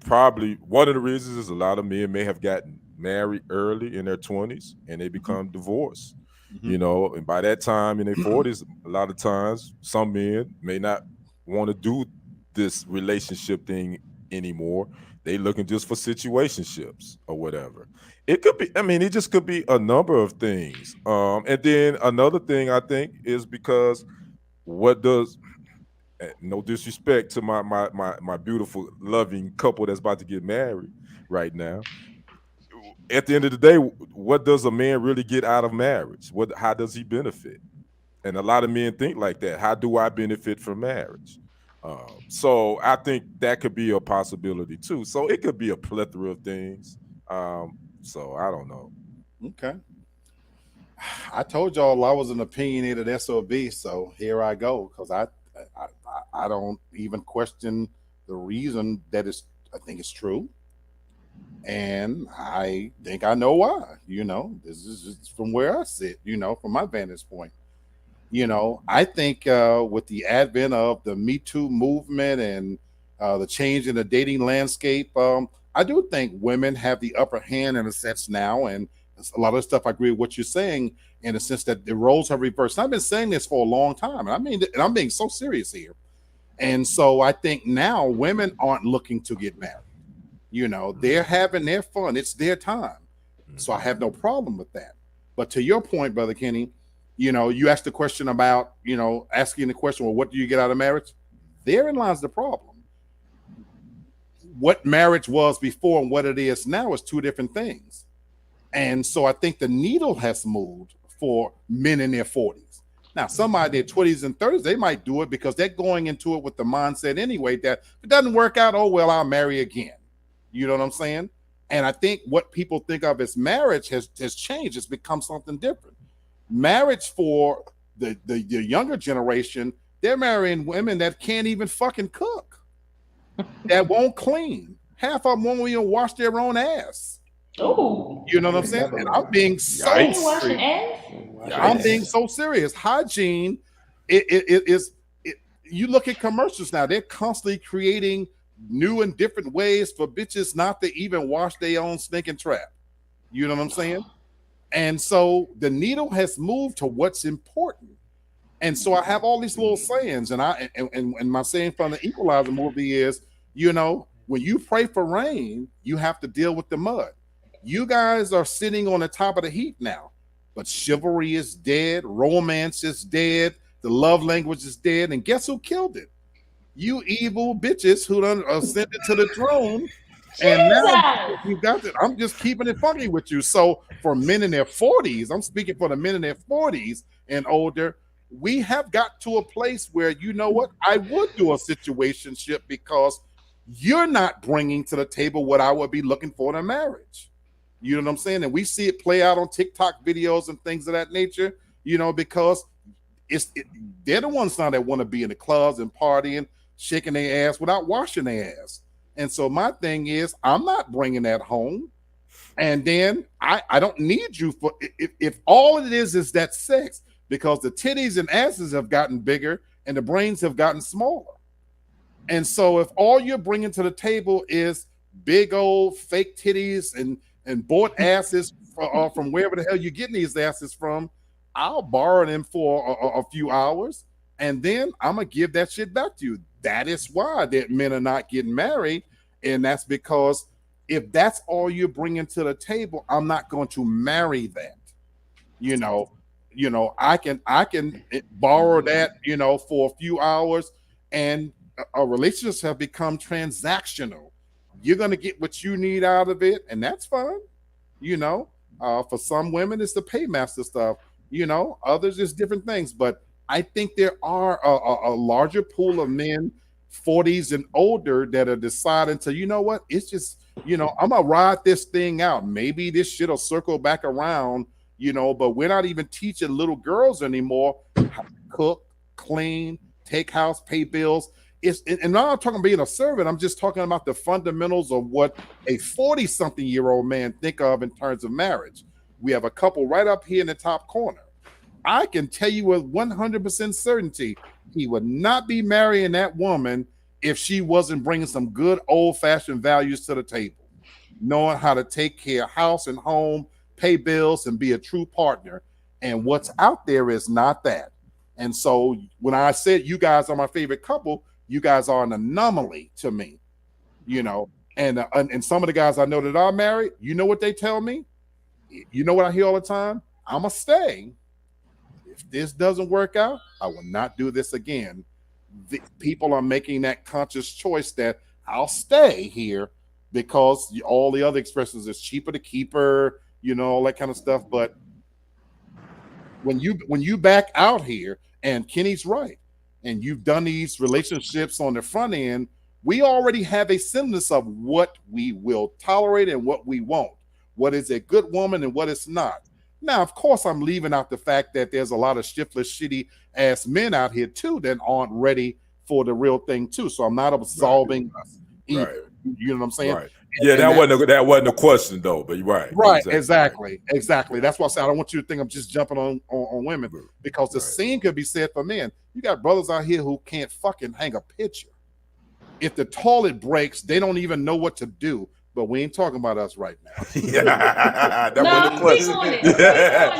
probably one of the reasons is a lot of men may have gotten married early in their 20s and they Hmm. become divorced. Hmm. And by that time in their 40s, a lot of times some men may not want to do this relationship thing anymore. They looking just for situationships or whatever. It could be, I mean, it just could be a number of things. And then another thing I think is because what does no disrespect to my beautiful loving couple that's about to get married right now. At the end of the day, what does a man really get out of marriage? How does he benefit? And a lot of men think like that. How do I benefit from marriage? So I think that could be a possibility too. So it could be a plethora of things. So I don't know. Okay. I told y'all I was an opinionated SOB, so here I go because I don't even question the reason that it's. I think it's true, and I think I know why. This is just from where I sit. From my vantage point. I think with the advent of the Me Too movement and the change in the dating landscape, I do think women have the upper hand in a sense now. And a lot of stuff I agree with what you're saying in the sense that the roles have reversed. And I've been saying this for a long time. And I mean, and I'm being so serious here. And so I think now women aren't looking to get married. They're having their fun. It's their time. So I have no problem with that. But to your point, Brother Kenny, you asked the question about, asking the question, well, what do you get out of marriage? Therein lies the problem. What marriage was before and what it is now is two different things. And so I think the needle has moved for men in their 40s. Now, somebody in their 20s and 30s, they might do it because they're going into it with the mindset anyway that if it doesn't work out, oh, well, I'll marry again. You know what I'm saying? And I think what people think of as marriage has changed. It's become something different. Marriage for the younger generation, they're marrying women that can't even fucking cook, that won't clean. Half of them won't even wash their own ass. oh, You know what I'm yeah, saying? never And I'm mind. being so ain't Yikes. washing serious. ass. Watch your I'm being Yikes. ass. so serious. Hygiene, it is. You look at commercials now; they're constantly creating new and different ways for bitches not to even wash their own stinking trap. You know what I'm saying? And so the needle has moved to what's important. And so I have all these little sayings, and my saying from the Equalizer movie is, when you pray for rain, you have to deal with the mud. You guys are sitting on the top of the heap now, but chivalry is dead, romance is dead, the love language is dead, and guess who killed it? You evil bitches who done ascended to the throne. And now Jesus. you got it. I'm just keeping it funky with you. So for men in their 40s, I'm speaking for the men in their 40s and older, we have got to a place where, you know what, I would do a situationship because you're not bringing to the table what I would be looking for in a marriage. You know what I'm saying? And we see it play out on TikTok videos and things of that nature, because it's it, they're the ones now that want to be in the clubs and partying, shaking their ass without washing their ass. And so my thing is, I'm not bringing that home. And then I don't need you for if all it is that sex because the titties and asses have gotten bigger and the brains have gotten smaller. And so if all you're bringing to the table is big old fake titties and bought asses from wherever the hell you're getting these asses from, I'll borrow them for a few hours and then I'm gonna give that shit back to you. That is why that men are not getting married, and that's because if that's all you're bringing to the table, I'm not going to marry that. You know, I can borrow that, for a few hours, and relationships have become transactional. You're gonna get what you need out of it, and that's fine. you know for some women it's the paymaster stuff. Others is different things, but I think there are a larger pool of men 40s and older that are deciding to, what, it's just, I'm gonna ride this thing out. Maybe this shit'll circle back around, but we're not even teaching little girls anymore how to cook, clean, take house, pay bills. And I'm not talking about being a servant. I'm just talking about the fundamentals of what a 40-something-year-old man think of in terms of marriage. We have a couple right up here in the top corner. I can tell you with 100% certainty, he would not be marrying that woman if she wasn't bringing some good old-fashioned values to the table, knowing how to take care of house and home, pay bills, and be a true partner. And what's out there is not that. And so when I said you guys are my favorite couple, you guys are an anomaly to me, and some of the guys I know that are married, you know what they tell me? You know what I hear all the time? I'm going to stay. If this doesn't work out, I will not do this again. The people are making that conscious choice that I'll stay here because all the other expressions is cheaper to keep her, all that kind of stuff. But when you back out here, and Kenny's right, and you've done these relationships on the front end, we already have a semblance of what we will tolerate and what we won't. What is a good woman and what is not. Now, of course, I'm leaving out the fact that there's a lot of shiftless, shitty ass men out here too that aren't ready for the real thing too. So I'm not absolving us either. Right. You know what I'm saying? Right. Yeah, that wasn't a question though, but you're right. Right, exactly. That's why I said I don't want you to think I'm just jumping on women, because the same could be said for men. You got brothers out here who can't fucking hang a picture. If the toilet breaks, they don't even know what to do. But we ain't talking about us right now. That wasn't a question. That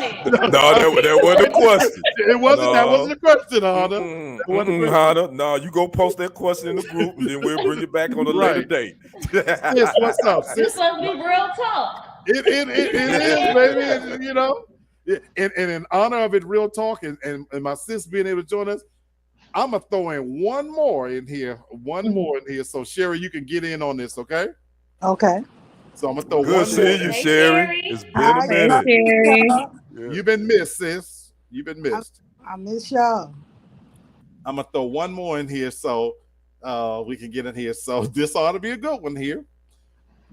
wasn't a question. It wasn't. That wasn't a question, Hunter. No, you go post that question in the group, and then we'll bring it back on a later date. Sis, what's up? This must be real talk. It is, baby. And in honor of it, real talk, and my sis being able to join us, I'm gonna throw in one more in here. So Sherry, you can get in on this, okay? Okay. So I'm gonna throw Good one. Seeing you, Sherry. It's been a minute. Sherry. You've been missed, sis. You've been missed. I miss y'all. I'm gonna throw one more in here so we can get in here. So this ought to be a good one here.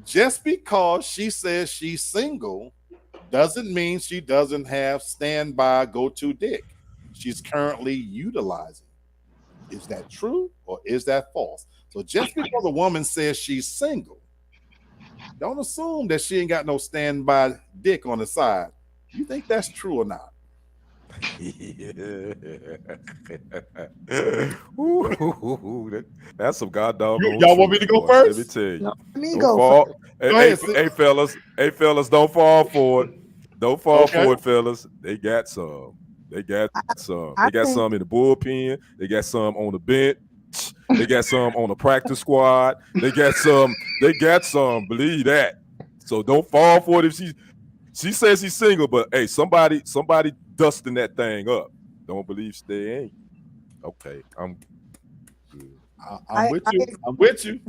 Just because she says she's single doesn't mean she doesn't have standby go-to dick she's currently utilizing. Is that true or is that false? So just because a woman says she's single, don't assume that she ain't got no standby dick on the side. You think that's true or not? That's some goddamn. Y'all want me to go first? Let me tell you. No, let me go first. Hey, fellas, don't fall for it. Don't fall for it, fellas. They got some. They got some in the bullpen. They got some on the bench. They got some on the practice squad. They got some. Believe that. So don't fall for it. If she says she's single, but hey, somebody dusting that thing up. Don't believe they ain't. Okay, I'm good. I'm with you.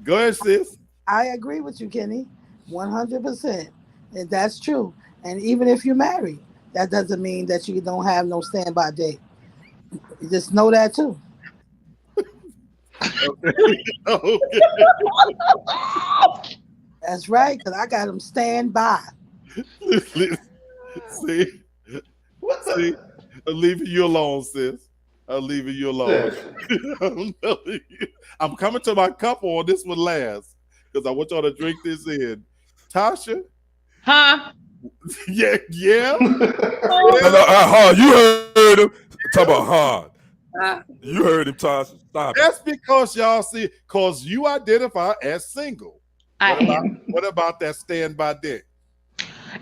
Go ahead, sis. I agree with you, Kenny, 100%. And that's true. And even if you're married, that doesn't mean that you don't have no standby date. You just know that too. Okay. That's right, because I got them standby. See, I'm leaving you alone, sis. I'm leaving you alone. I'm coming to my couple on this one last because I want y'all to drink this in. Tasha? Huh? Yeah. You heard him. Talk about You heard him, Tasha. Stop. That's because y'all see, because you identify as single. What about that standby dick?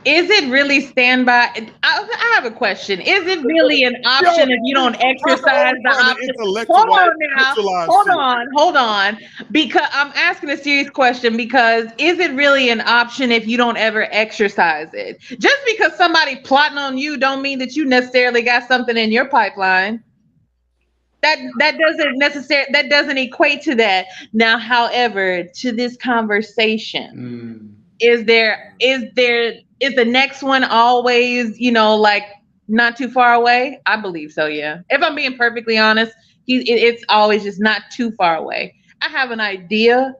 Is it really standby? I I have a question. Is it really an option if you don't exercise the option? Intellectual, Hold on now. intellectualize Hold on. Because I'm asking a serious question because is it really an option if you don't ever exercise it? Just because somebody plotting on you don't mean that you necessarily got something in your pipeline. That doesn't equate to that. Now, however, to this conversation, is the next one always, like not too far away? I believe so, yeah. If I'm being perfectly honest, it's always just not too far away. I have an idea,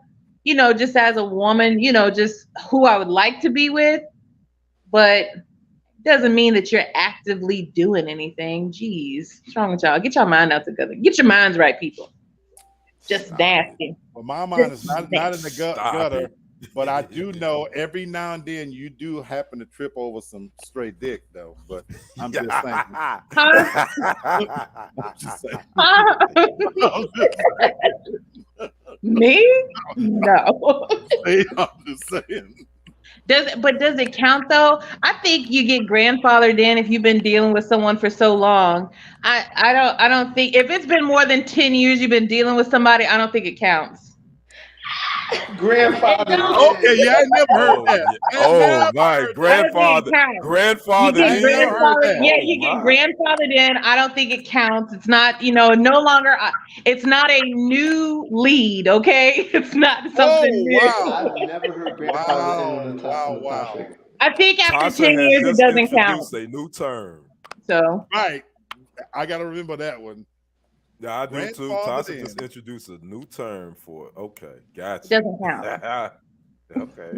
just as a woman, just who I would like to be with, but doesn't mean that you're actively doing anything. Jeez, what's wrong with y'all? Get your mind out together. Get your minds right, people. Just nasty. Well, my mind is not in the Stop gutter, it. but I do know every now and then you do happen to trip over some straight dick, though. But I'm just saying. I'm just saying. I'm just Me? No. saying. I'm just saying. Does it count though? I think you get grandfathered in if you've been dealing with someone for so long. I don't think if it's been more than 10 years you've been dealing with somebody, I don't think it counts. Grandfather. Okay, yeah, I never heard that. Oh my grandfather. Grandfather. You get I never heard grandfathered. that. Yeah, you get grandfathered in. I don't think it counts. It's not, no longer. It's not a new lead. Okay, it's not something new. Wow. I've never heard grandfather on the topic. I think after Tasha 10 years it has just doesn't count. introduced a new term. So Right. I got to remember that one. Yeah, I do too. Grandfathered Tasha just in. introduced a new term for it. Okay, gotcha. it doesn't count. Okay.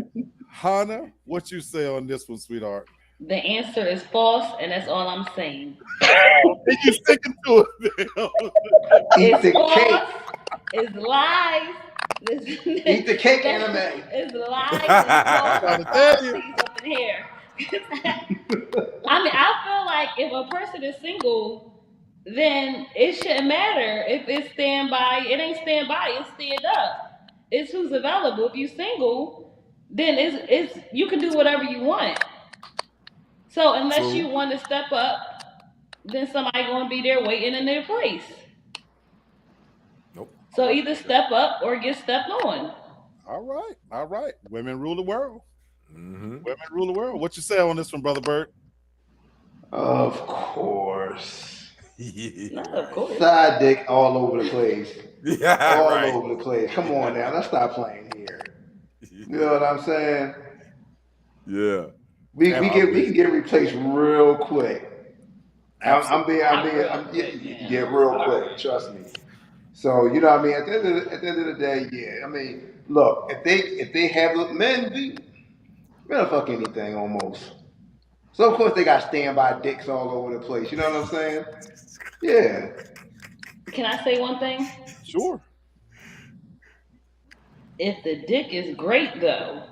Hannah, what you say on this one, sweetheart? The answer is false, and that's all I'm saying. And you sticking to it? Eat the False. cake. It's lies. Eat the cake, anime. It's lies. It's false. tell you. Up in here. I mean, I feel like if a person is single, then it shouldn't matter if it's standby. It ain't standby. It's stand up. It's who's available. If you single, then it's you can do whatever you want. So unless you want to step up, then somebody gonna be there waiting in their place. Nope. So either step up or get stepped on. All right. Women rule the world. Mm-hmm. Women rule the world. What you say on this one, Brother Bert? Of course. Not of course. Side dick all over the place. Yeah, all right. over the place. Come on now, let's stop playing here. You know what I'm saying? Yeah. We can get replaced real quick. I'm being real quick. Trust me. So you know what I mean. At the end of the day, yeah. I mean, look, if they have men will fuck anything almost. So of course they got standby dicks all over the place. You know what I'm saying? Yeah. Can I say one thing? Sure. If the dick is great though,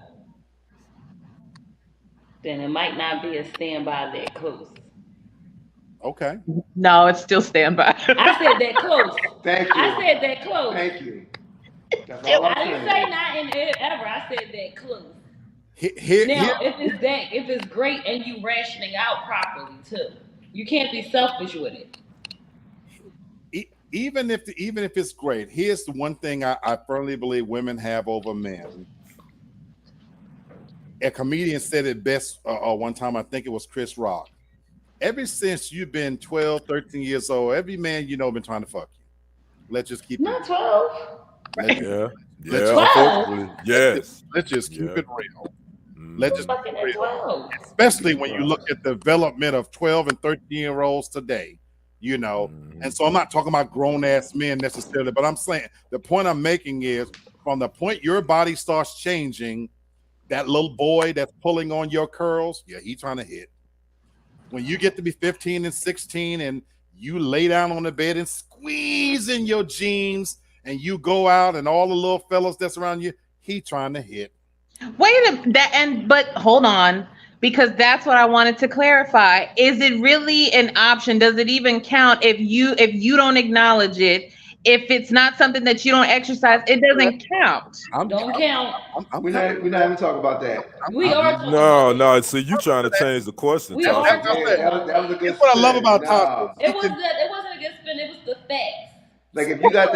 then it might not be a standby that close. Okay. No, it's still standby. I said that close. Thank you. I said that close. Thank you. That's all I'm I didn't saying. say not in ever. I said that close. Here, Now, if it's great and you rationing out properly too, you can't be selfish with it. even if it's great, here's the one thing I firmly believe women have over men. A comedian said it best one time. I think it was Chris Rock. Ever since you've been 12, 13 years old, every man you know been trying to fuck you. Let's just keep Not it. 12. Yeah. Wow. Yes. Let's just keep it real. Mm. Let's just Fucking at 12. especially when you look at the development of 12 and 13-year-olds today, you know. And so I'm not talking about grown-ass men necessarily, but I'm saying the point I'm making is from the point your body starts changing, that little boy that's pulling on your curls, yeah, he's trying to hit. When you get to be 15 and 16 and you lay down on the bed and squeeze in your jeans and you go out and all the little fellas that's around you, he trying to hit. But hold on, because that's what I wanted to clarify. Is it really an option? Does it even count if you don't acknowledge it? If it's not something that you don't exercise, it doesn't count. Don't count. I'm We're coming. not even talking about that. We are talking No, about that. no. See, you trying to change the question, We Tasha. are That's what talking I said. about That was a that. good Here's what I love spin. about Tasha. Nah. It wasn't a good spin. It was the facts. Like if you got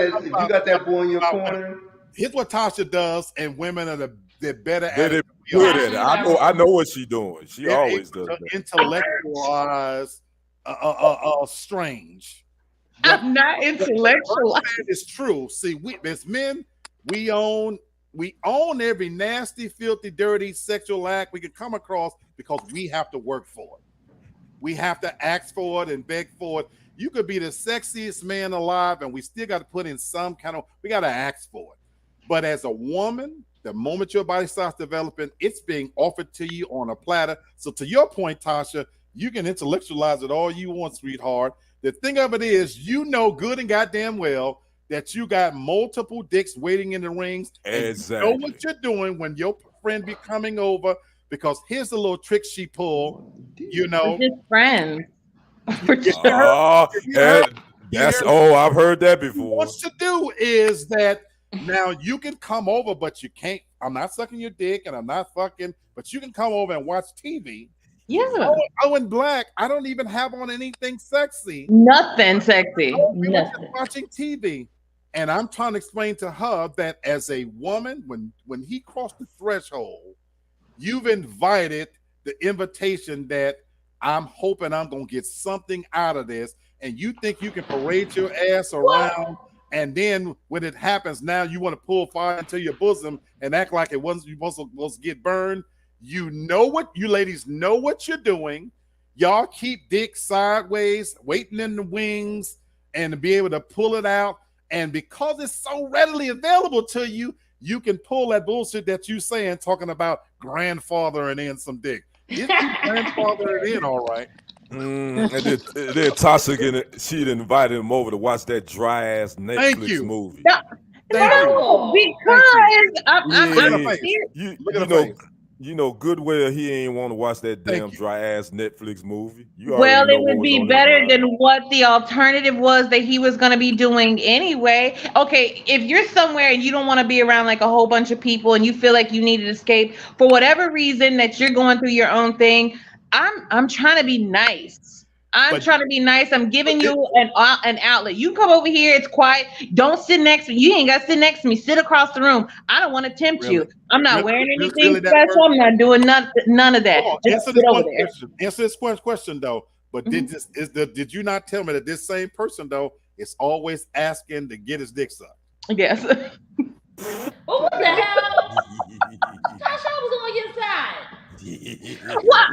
that, boy in your corner, Here's what Tasha does, and women are they're better at They're it than we good are. at it. Tasha's I not know. I wrong. know what she's doing. She They're always able does to that. intellectualize strange. What I'm not intellectual. that is true. See, we as men, we own every nasty, filthy, dirty sexual act we could come across because we have to work for it. We have to ask for it and beg for it. You could be the sexiest man alive, and we still got to put in some kind of, we got to ask for it. But as a woman, the moment your body starts developing, it's being offered to you on a platter. So to your point, Tasha, you can intellectualize it all you want, sweetheart. The thing of it is, you know good and goddamn well that you got multiple dicks waiting in the rings. And Exactly. you know what you're doing when your friend be coming over, because here's the little trick she pull, you know. We're just friends. We're just- Oh, You heard- that's I've heard that What before. wants to do is that now you can come over, but you can't. I'm not sucking your dick and I'm not fucking, but you can come over and watch TV. yeah. Oh, in Black, I don't even have on anything sexy. Nothing sexy. We were just Nothing. watching TV. And I'm trying to explain to her that as a woman, when he crossed the threshold, you've invited the invitation that I'm hoping I'm going to get something out of this. And you think you can parade your ass around. And then when it happens, now you want to pull fire into your bosom and act like it wasn't you supposed to get burned. You know what, you ladies know what you're doing. Y'all keep dick sideways, waiting in the wings, and to be able to pull it out. And because it's so readily available to you, you can pull that bullshit that you saying, talking about grandfathering in some dick. It's grandfathering in, all right. And then Tasha, she'd invited him over to watch that dry ass Netflix movie. No, Thank you. no, because I'm Yeah. serious. Look at her face. You know good well he ain't want to watch that damn Thank you. dry ass Netflix movie. You Well, already know it what would was be on better his than mind. what the alternative was that he was going to be doing anyway. Okay, if you're somewhere and you don't want to be around like a whole bunch of people and you feel like you need to escape for whatever reason that you're going through your own thing, I'm trying to be nice. I'm But- trying to be nice. I'm giving you an outlet. You come over here. It's quiet. Don't sit next to me. You ain't got to sit next to me. Sit across the room. I don't want to tempt you. Really? I'm not Really? wearing Really anything that special. works? I'm not doing none of that. Hold on, Just answer sit this over one there. question. Answer this one question though. But did you not tell me that this same person though is always asking to get his dick sucked? Yes. Well, what the hell? Tasha, I was on your side.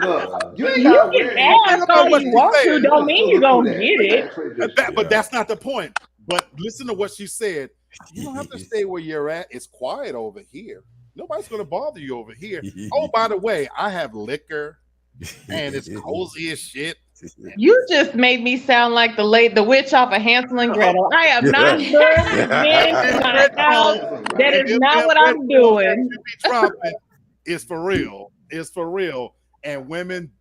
look, you ain't You gotta can wear ask all what you she's want to. saying. Don't mean you gonna get it. But that's not the point. But listen to what she said. You don't have to stay where you're at. It's quiet over here. Nobody's going to bother you over here. Oh, by the way, I have liquor and it's cozy as shit. You just made me sound like the witch off of Hansel and Gretel. I have not lured men to my house. That is not what I'm doing. You be dropping. It's for real. It's for real. And women,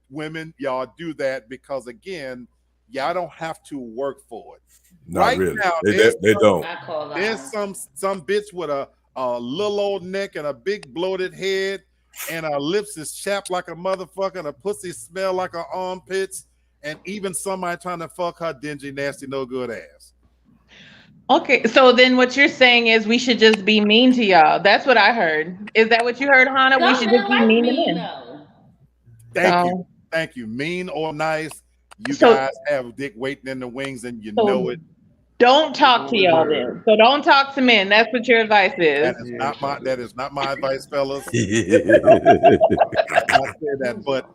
y'all do that because again, y'all don't have to work for it. Not Right really. now, They don't. I call that. There's some bitch with a little old neck and a big bloated head, and her lips is chapped like a motherfucker, and her pussy smell like her armpits, and even somebody trying to fuck her dingy, nasty, no good ass. Okay, so then what you're saying is we should just be mean to y'all. That's what I heard. Is that what you heard, Hannah? We Some should men just be like mean to me, men. though. Thank you. Mean or nice, you So- guys have dick waiting in the wings, and you So- know it. Don't talk to y'all then. So don't talk to men. That's what your advice is. That is not my advice, fellas. I said that, but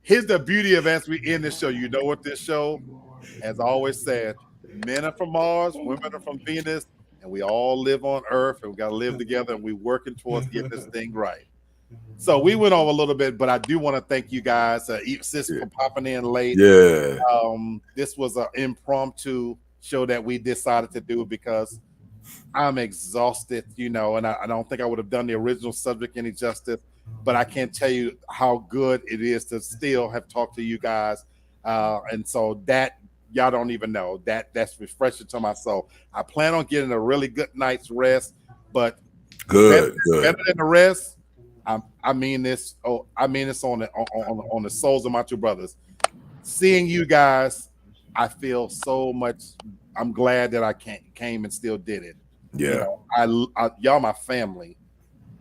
here's the beauty of as we end this show. You know what this show, as I always said, men are from Mars, women are from Venus, and we all live on Earth, and we got to live together, and we're working towards getting this thing right. So we went over a little bit, but I do want to thank you guys, sis, for popping in late. Yeah. This was an impromptu show that we decided to do because I'm exhausted, and I don't think I would have done the original subject any justice, but I can't tell you how good it is to still have talked to you guys. And so that y'all don't even know. That's refreshing to my soul. I plan on getting a really good night's rest, but better Good, good. better than the rest. I mean this. Oh, I mean this on the souls of my two brothers. Seeing you guys, I feel so much. I'm glad that I came and still did it. You Yeah, know, y'all my family.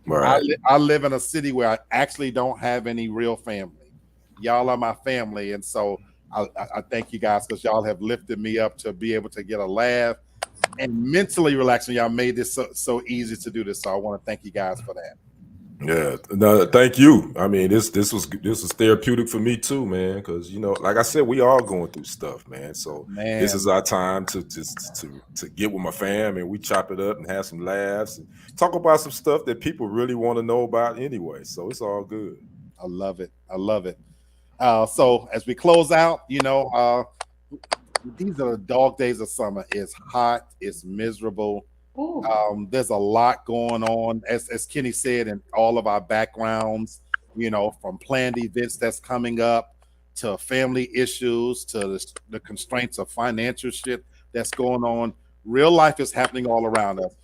right. I live in a city where I actually don't have any real family. Y'all are my family, and so I thank you guys because y'all have lifted me up to be able to get a laugh and mentally relaxing. Y'all made this so easy to do this. So I want to thank you guys for that. Yeah, no, thank you. I mean, this was therapeutic for me too, man. Because like I said, we all going through stuff, man. So this Man, is our time to just to get with my fam and we chop it up and have some laughs and talk about some stuff that people really want to know about anyway. So it's all good. I love it. I love it. So as we close out, these are the dog days of summer. It's hot. It's miserable. Ooh. There's a lot going on, as Kenny said, in all of our backgrounds. From planned events that's coming up to family issues to the constraints of financial shit that's going on. Real life is happening all around us.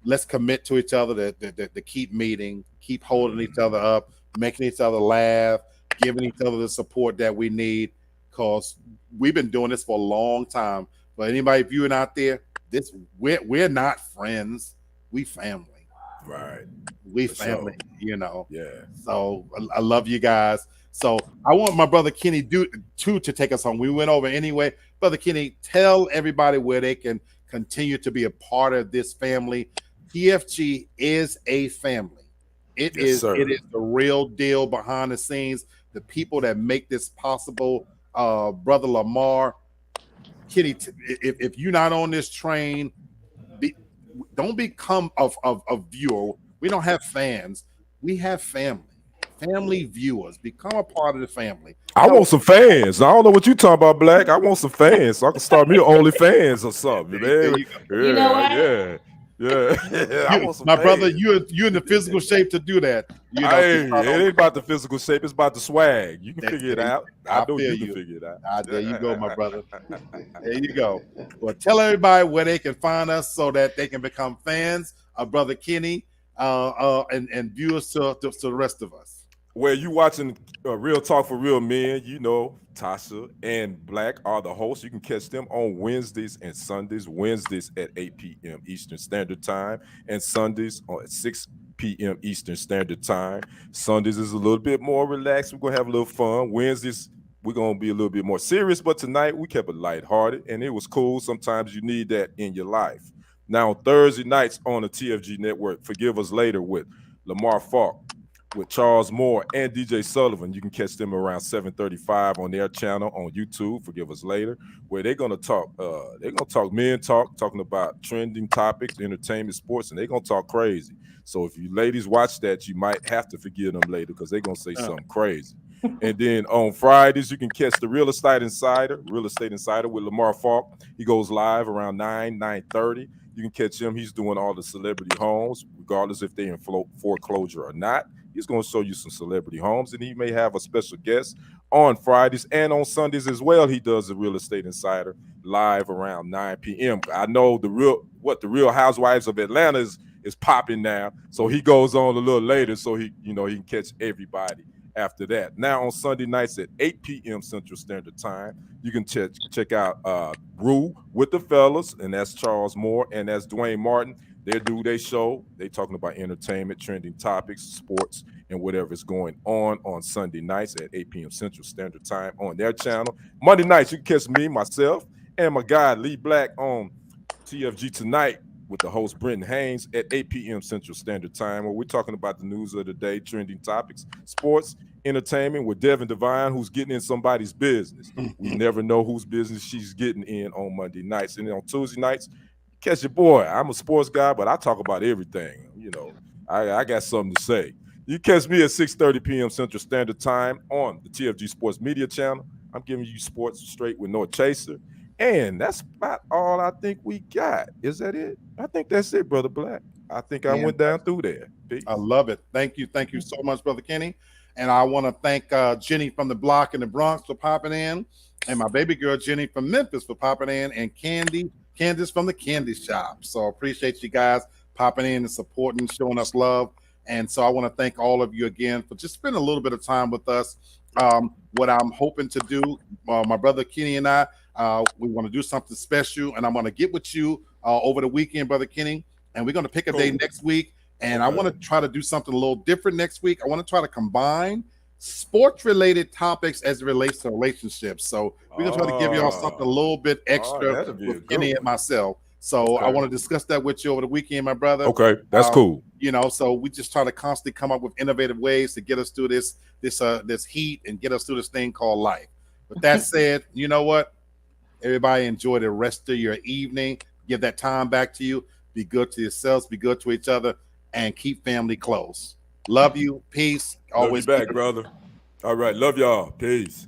Let's commit to each other to keep meeting, keep holding each other up, making each other laugh, giving each other the support that we need. Because we've been doing this for a long time. But anybody viewing out there, we're not friends. We family. Right. We For sure. family. Yeah. So I love you guys. So I want my brother Kenny to take us home. We went over anyway. Brother Kenny, tell everybody where they can continue to be a part of this family. TFG is a family. It Yes, is sir. it is the real deal behind the scenes. The people that make this possible, brother Lamar, Kenny. If you're not on this train, be, don't become a viewer. We don't have fans. We have family. Family viewers. Become a part of the family. I Tell want some fans. I don't know what you talking about, Black. I want some fans so I can start me only fans or something, there man. you go. You know Yeah, what? yeah, yeah. I You, want some my brother, fans. you in the physical shape to do that. To Hey, start it on ain't the about the physical shape. It's about the swag. You can that, figure it out. I I know feel you can you. figure it out. There you go, my brother. There you go. Well, tell everybody where they can find us so that they can become fans of Brother Kenny, and viewers to the rest of us. Where you watching Real Talk for Real Men, Tasha and Black are the hosts. You can catch them on Wednesdays and Sundays. Wednesdays at 8 p.m. Eastern Standard Time and Sundays at 6 p.m. Eastern Standard Time. Sundays is a little bit more relaxed. We're going to have a little fun. Wednesdays, we're going to be a little bit more serious, but tonight we kept it lighthearted and it was cool. Sometimes you need that in your life. Now, Thursday nights on the TFG network, Forgive Us Later with Lamar Falk, with Charles Moore and DJ Sullivan. You can catch them around 7:35 on their channel on YouTube. Forgive Us Later, where they're gonna talk. They're gonna talk men talk, talking about trending topics, entertainment, sports, and they're gonna talk crazy. So if you ladies watch that, you might have to forgive them later because they're gonna say something crazy. And then on Fridays, you can catch the Real Estate Insider with Lamar Falk. He goes live around 9:30. You can catch him. He's doing all the celebrity homes, regardless if they're in foreclosure or not. He's going to show you some celebrity homes, and he may have a special guest on Fridays and on Sundays as well. He does the Real Estate Insider live around 9 p.m. I know the Real Housewives of Atlanta is popping now, so he goes on a little later, so he can catch everybody after that. Now on Sunday nights at 8 p.m. Central Standard Time, you can check out Rue with the fellas, and that's Charles Moore and that's Dwayne Martin. They do their show. They talking about entertainment, trending topics, sports, and whatever's going on Sunday nights at 8 p.m. Central Standard Time on their channel. Monday nights, you can catch me, myself, and my guy Lee Black on TFG Tonight with the host Brenton Haynes at 8 p.m. Central Standard Time, where we're talking about the news of the day, trending topics, sports, entertainment with Devin Devine, who's getting in somebody's business. We never know whose business she's getting in on Monday nights. And then on Tuesday nights, catch your boy. I'm a sports guy, but I talk about everything. I got something to say. You catch me at 6:30 p.m. Central Standard Time on the TFG Sports Media channel. I'm giving you sports straight with no chaser. And that's about all I think we got. Is that it? I think that's it, Brother Black. I think I went down through there. Peace. I love it. Thank you so much, Brother Kenny. And I want to thank Jenny from the block in the Bronx for popping in. and my baby girl Jenny from Memphis for popping in, and Candace from the Candy Shop. So appreciate you guys popping in and supporting, showing us love. And so I want to thank all of you again for just spending a little bit of time with us. What I'm hoping to do, my brother Kenny and I, we want to do something special, and I'm going to get with you over the weekend, brother Kenny, and we're going to pick a day next week. And I want to try to do something a little different next week. I want to try to combine sports related topics as it relates to relationships. So we're gonna try to give y'all something a little bit extra with Kenny and myself. So I want to discuss that with you over the weekend, my brother. Okay, that's cool. You know, so we just try to constantly come up with innovative ways to get us through this heat and get us through this thing called life. With that said, you know what? Everybody enjoy the rest of your evening. Give that time back to you. Be good to yourselves. Be good to each other, and keep family close. Love you. Peace. Always back, brother. All right. Love y'all. Peace.